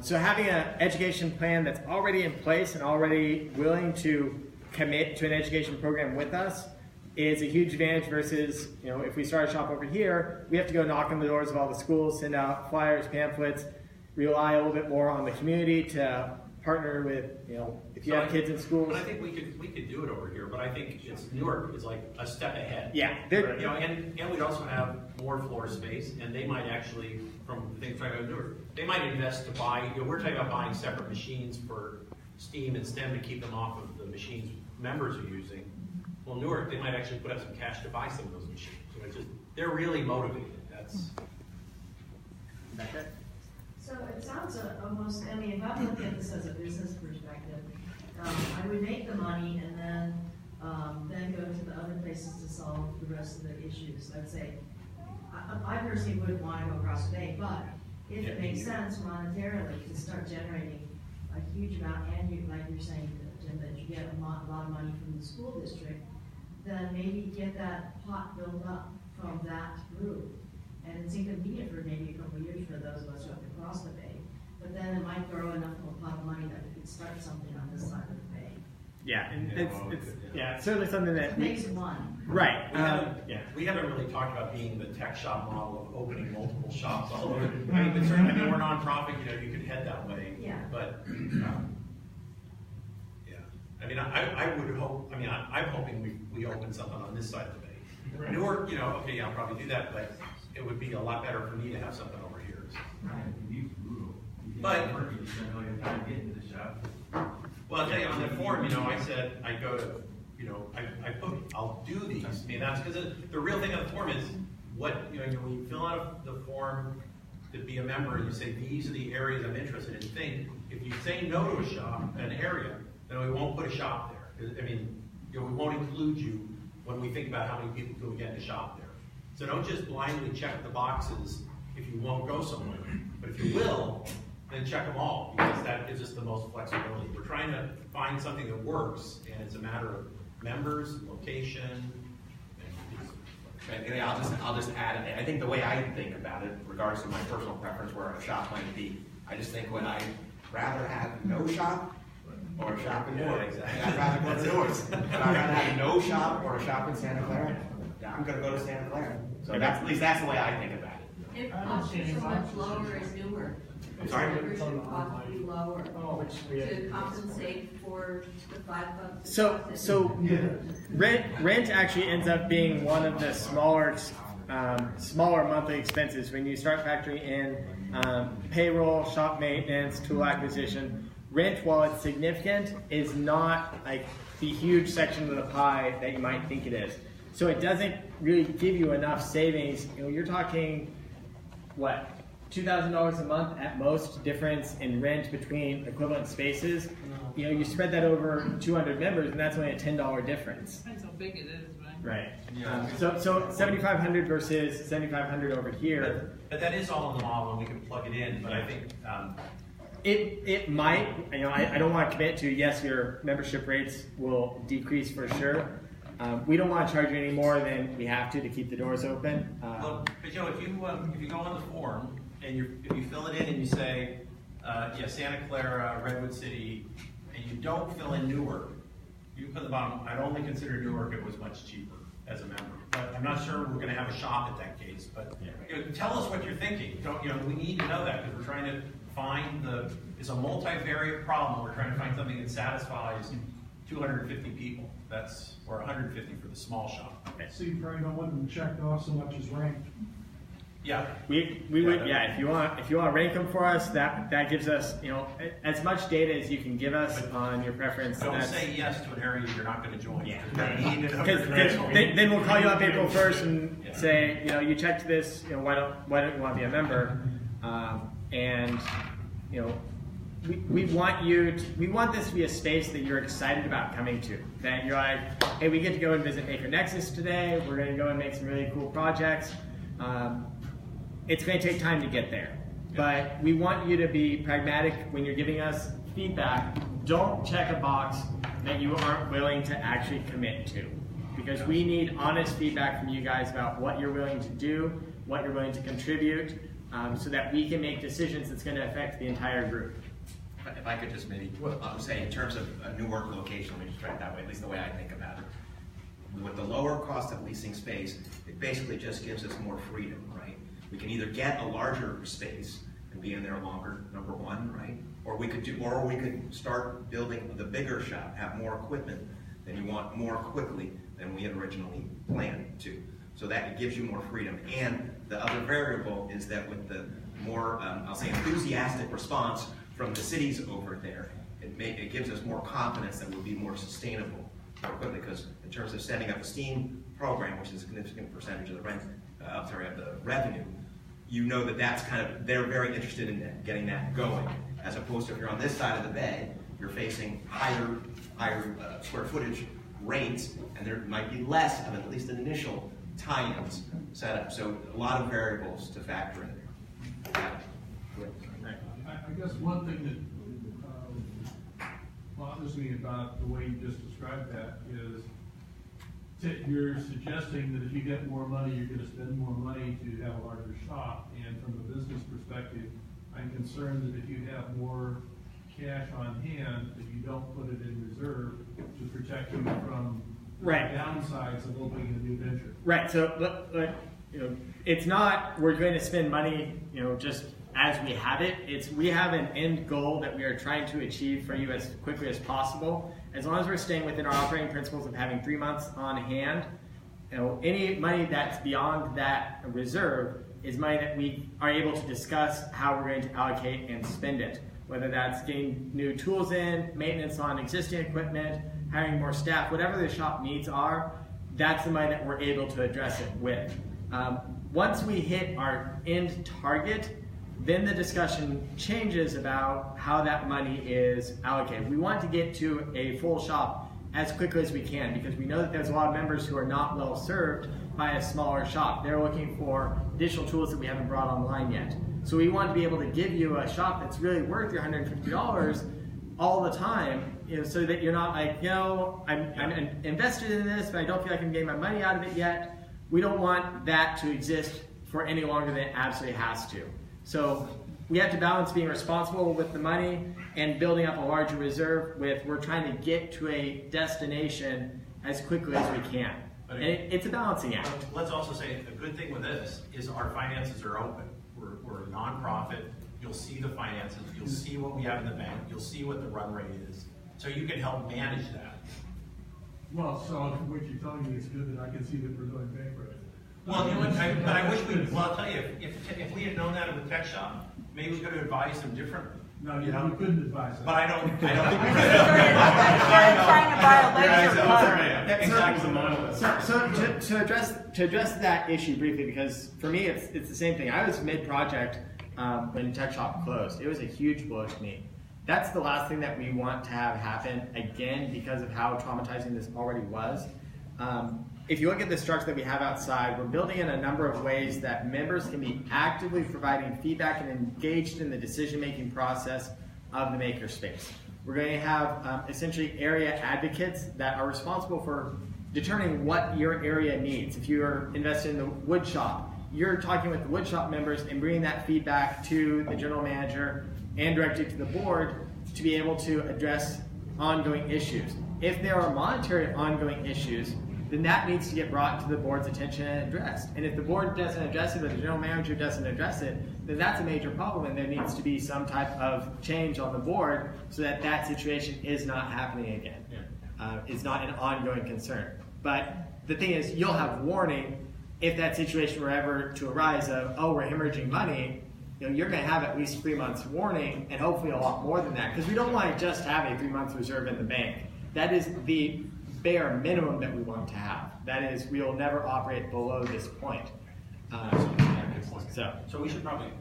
Speaker 2: So having an education plan that's already in place and already willing to commit to an education program with us is a huge advantage versus, if we start a shop over here, we have to go knock on the doors of all the schools, send out flyers, pamphlets, rely a little bit more on the community to partner with, if you have kids in schools.
Speaker 3: I think we could do it over here, but I think Newark is like a step ahead.
Speaker 2: Yeah.
Speaker 3: And we'd also have more floor space, and they might actually, from the things talking about Newark, they might invest to buy, we're talking about buying separate machines for steam and stem to keep them off of the machines members are using. Well, Newark, they might actually put up some cash to buy some of those machines. So they're really motivated. That's
Speaker 2: it.
Speaker 18: So it sounds almost, if I'm looking at this as a business perspective, I would make the money and then go to the other places to solve the rest of the issues. I'd say, I personally wouldn't want to go across the bay, but if it makes sense monetarily to start generating a huge amount, and like you're saying, Jim, that you get a lot of money from the school district, then maybe get that pot built up from that group. And it's inconvenient for maybe a couple of years for those of us who have to cross the bay. But then it might grow enough of a pot of money that we could start something on this side of the bay.
Speaker 2: Yeah, and it's certainly something that
Speaker 18: makes one.
Speaker 2: Right.
Speaker 3: We haven't really talked about being the tech shop model of opening multiple shops all over. But certainly, we're nonprofit. You could head that way.
Speaker 18: Yeah.
Speaker 3: But I would hope. I'm hoping we open something on this side of the bay. Right. Newark, I'll probably do that, but it would be a lot better for me to have something over here. But well, I'll tell you on the form, I said I go to, I'll do these. That's because the real thing on the form is what, when you fill out the form to be a member and you say, these are the areas I'm interested in, if you say no to a shop, an area, then we won't put a shop there. We won't include you when we think about how many people can we get to shop there. So don't just blindly check the boxes if you won't go somewhere. But if you will, then check them all, because that gives us the most flexibility. We're trying to find something that works, and it's a matter of members, location.
Speaker 6: I'll just add, I think the way I think about it, regardless of my personal preference where a shop might be, I just think when I'd rather have no shop or a shop in Newark.
Speaker 3: Exactly.
Speaker 6: I'd rather go to Newark. I'd rather have no shop or a shop in Santa Clara. Yeah, I'm going to go to Santa Clara. So at least that's the way I think about it.
Speaker 18: It costs you so much lower as Newark.
Speaker 6: I'm sorry?
Speaker 18: Membership cost would be lower to compensate for the $5.
Speaker 2: So rent actually ends up being one of the smaller monthly expenses when you start factoring in payroll, shop maintenance, tool acquisition. rent, while it's significant, is not like the huge section of the pie that you might think it is. So it doesn't really give you enough savings. You know, you're talking, what, $2,000 a month at most difference in rent between equivalent spaces. You know, you spread that over 200 members, and that's only a $10 difference.
Speaker 4: Depends how big it is, right?
Speaker 2: Right.
Speaker 3: Yeah.
Speaker 2: So 7,500 versus 7,500 over here.
Speaker 3: But that is all in the model, and we can plug it in. But I think
Speaker 2: it might. You know, I don't want to commit to yes, your membership rates will decrease for sure. We don't want to charge you any more than we have to keep the doors open.
Speaker 3: Well, but you know, if you go on the form and if you fill it in and you say, yeah, Santa Clara, Redwood City, and you don't fill in Newark, you put at the bottom, I'd only consider Newark, it was much cheaper as a member. But I'm not sure we're going to have a shop at that case. But you know, tell us what you're thinking. Don't, you know, we need to know that because we're trying to find it's a multivariate problem. We're trying to find something that satisfies 250 people. Or 150 for the small shop.
Speaker 10: Okay. So you probably don't want them checked off so much as ranked.
Speaker 2: Yeah, we would. Yeah, if you want to rank them for us, that gives us, you know, as much data as you can give us on your preference.
Speaker 3: Don't say yes to an area you're not going to join.
Speaker 2: Yeah, because then we'll call you up April 1st and say, you know, you checked this. You know, why don't you want to be a member? And you know, we want this to be a space that you're excited about coming to. That you're like, hey, we get to go and visit Maker Nexus today. We're going to go and make some really cool projects. It's going to take time to get there, but we want you to be pragmatic when you're giving us feedback. Don't check a box that you aren't willing to actually commit to, because we need honest feedback from you guys about what you're willing to do, what you're willing to contribute, so that we can make decisions that's going to affect the entire group.
Speaker 6: If I could just maybe say in terms of a Newark location, let me just try it that way, at least the way I think about it. With the lower cost of leasing space, it basically just gives us more freedom, right? We can either get a larger space and be in there longer, number one, right? Or we could start building the bigger shop, have more equipment than you want more quickly than we had originally planned to. So that it gives you more freedom. And the other variable is that with the more, I'll say, enthusiastic response from the cities over there, it gives us more confidence that we'll be more sustainable more quickly, because in terms of setting up a STEAM program, which is a significant percentage of the rent, of the revenue, you know that's kind of, they're very interested in getting that going, as opposed to if you're on this side of the bay, you're facing higher square footage rates, and there might be less of at least an initial tie-ins set up. So a lot of variables to factor in there.
Speaker 7: I guess one thing that bothers me about the way you just described that is you're suggesting that if you get more money, you're going to spend more money to have a larger shop. And from a business perspective, I'm concerned that if you have more cash on hand, that you don't put it in reserve to protect you from the downsides of opening a new venture.
Speaker 2: Right. So, you know, it's not we're going to spend money, you know, just as we have it. It's we have an end goal that we are trying to achieve for you as quickly as possible. As long as we're staying within our operating principles of having 3 months on hand, you know, any money that's beyond that reserve is money that we are able to discuss how we're going to allocate and spend it. Whether that's getting new tools in, maintenance on existing equipment, hiring more staff, whatever the shop needs are, that's the money that we're able to address it with. Once we hit our end target, then the discussion changes about how that money is allocated. We want to get to a full shop as quickly as we can, because we know that there's a lot of members who are not well served by a smaller shop. They're looking for additional tools that we haven't brought online yet. So we want to be able to give you a shop that's really worth your $150 all the time, you know, so that you're not like, you know, I'm invested in this, but I don't feel like I'm getting my money out of it yet. We don't want that to exist for any longer than it absolutely has to. So we have to balance being responsible with the money and building up a larger reserve with we're trying to get to a destination as quickly as we can. And it's a balancing act.
Speaker 3: Let's also say the good thing with this is our finances are open. We're a nonprofit. You'll see the finances. You'll see what we have in the bank. You'll see what the run rate is. So you can help manage that.
Speaker 7: Well, so what you're telling me is good that I can see that we're going bankrupt.
Speaker 3: Well, you know what, but I wish we, well, I'll tell you, if we had known that at the tech shop, maybe we could have advised them differently.
Speaker 7: No, you couldn't advise that.
Speaker 3: But I don't think we
Speaker 1: Trying to buy a laser cutter.
Speaker 2: So to address that issue briefly, because for me it's the same thing. I was mid-project when Tech Shop closed. It was a huge blow to me. That's the last thing that we want to have happen again because of how traumatizing this already was. If you look at the structure that we have outside, we're building in a number of ways that members can be actively providing feedback and engaged in the decision-making process of the makerspace. We're going to have essentially area advocates that are responsible for determining what your area needs. If you are invested in the wood shop, you're talking with the wood shop members and bringing that feedback to the general manager and directly to the board to be able to address ongoing issues. If there are monetary ongoing issues, then that needs to get brought to the board's attention and addressed. And if the board doesn't address it or the general manager doesn't address it, then that's a major problem and there needs to be some type of change on the board so that that situation is not happening again. It's not an ongoing concern. But the thing is, you'll have warning if that situation were ever to arise of, oh, we're hemorrhaging money, you're going to have at least 3 months warning and hopefully a lot more than that because we don't want to just have a 3 month reserve in the bank. That is the bare minimum that we want to have. That is, we will never operate below this point.
Speaker 3: So we should probably.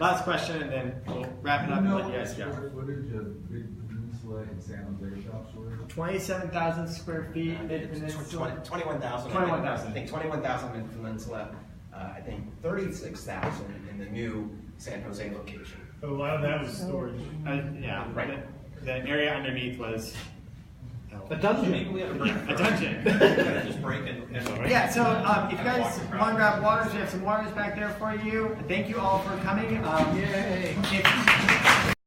Speaker 2: Last question, and then we'll wrap it up and let you guys go.
Speaker 19: Square footage of Big Peninsula and San Jose shops were?
Speaker 2: 27,000 square feet.
Speaker 6: 21,000.
Speaker 2: 21,000.
Speaker 6: I think 21,000 in Peninsula. I think 36,000 in the new San Jose location.
Speaker 5: But a lot of that was storage.
Speaker 2: Yeah, right. The area underneath was
Speaker 3: a dungeon. Maybe we have a break.
Speaker 2: A dungeon.
Speaker 3: Just break and
Speaker 2: yeah. So if you guys want to grab waters, we have some waters back there for you. Thank you all for coming. Yay!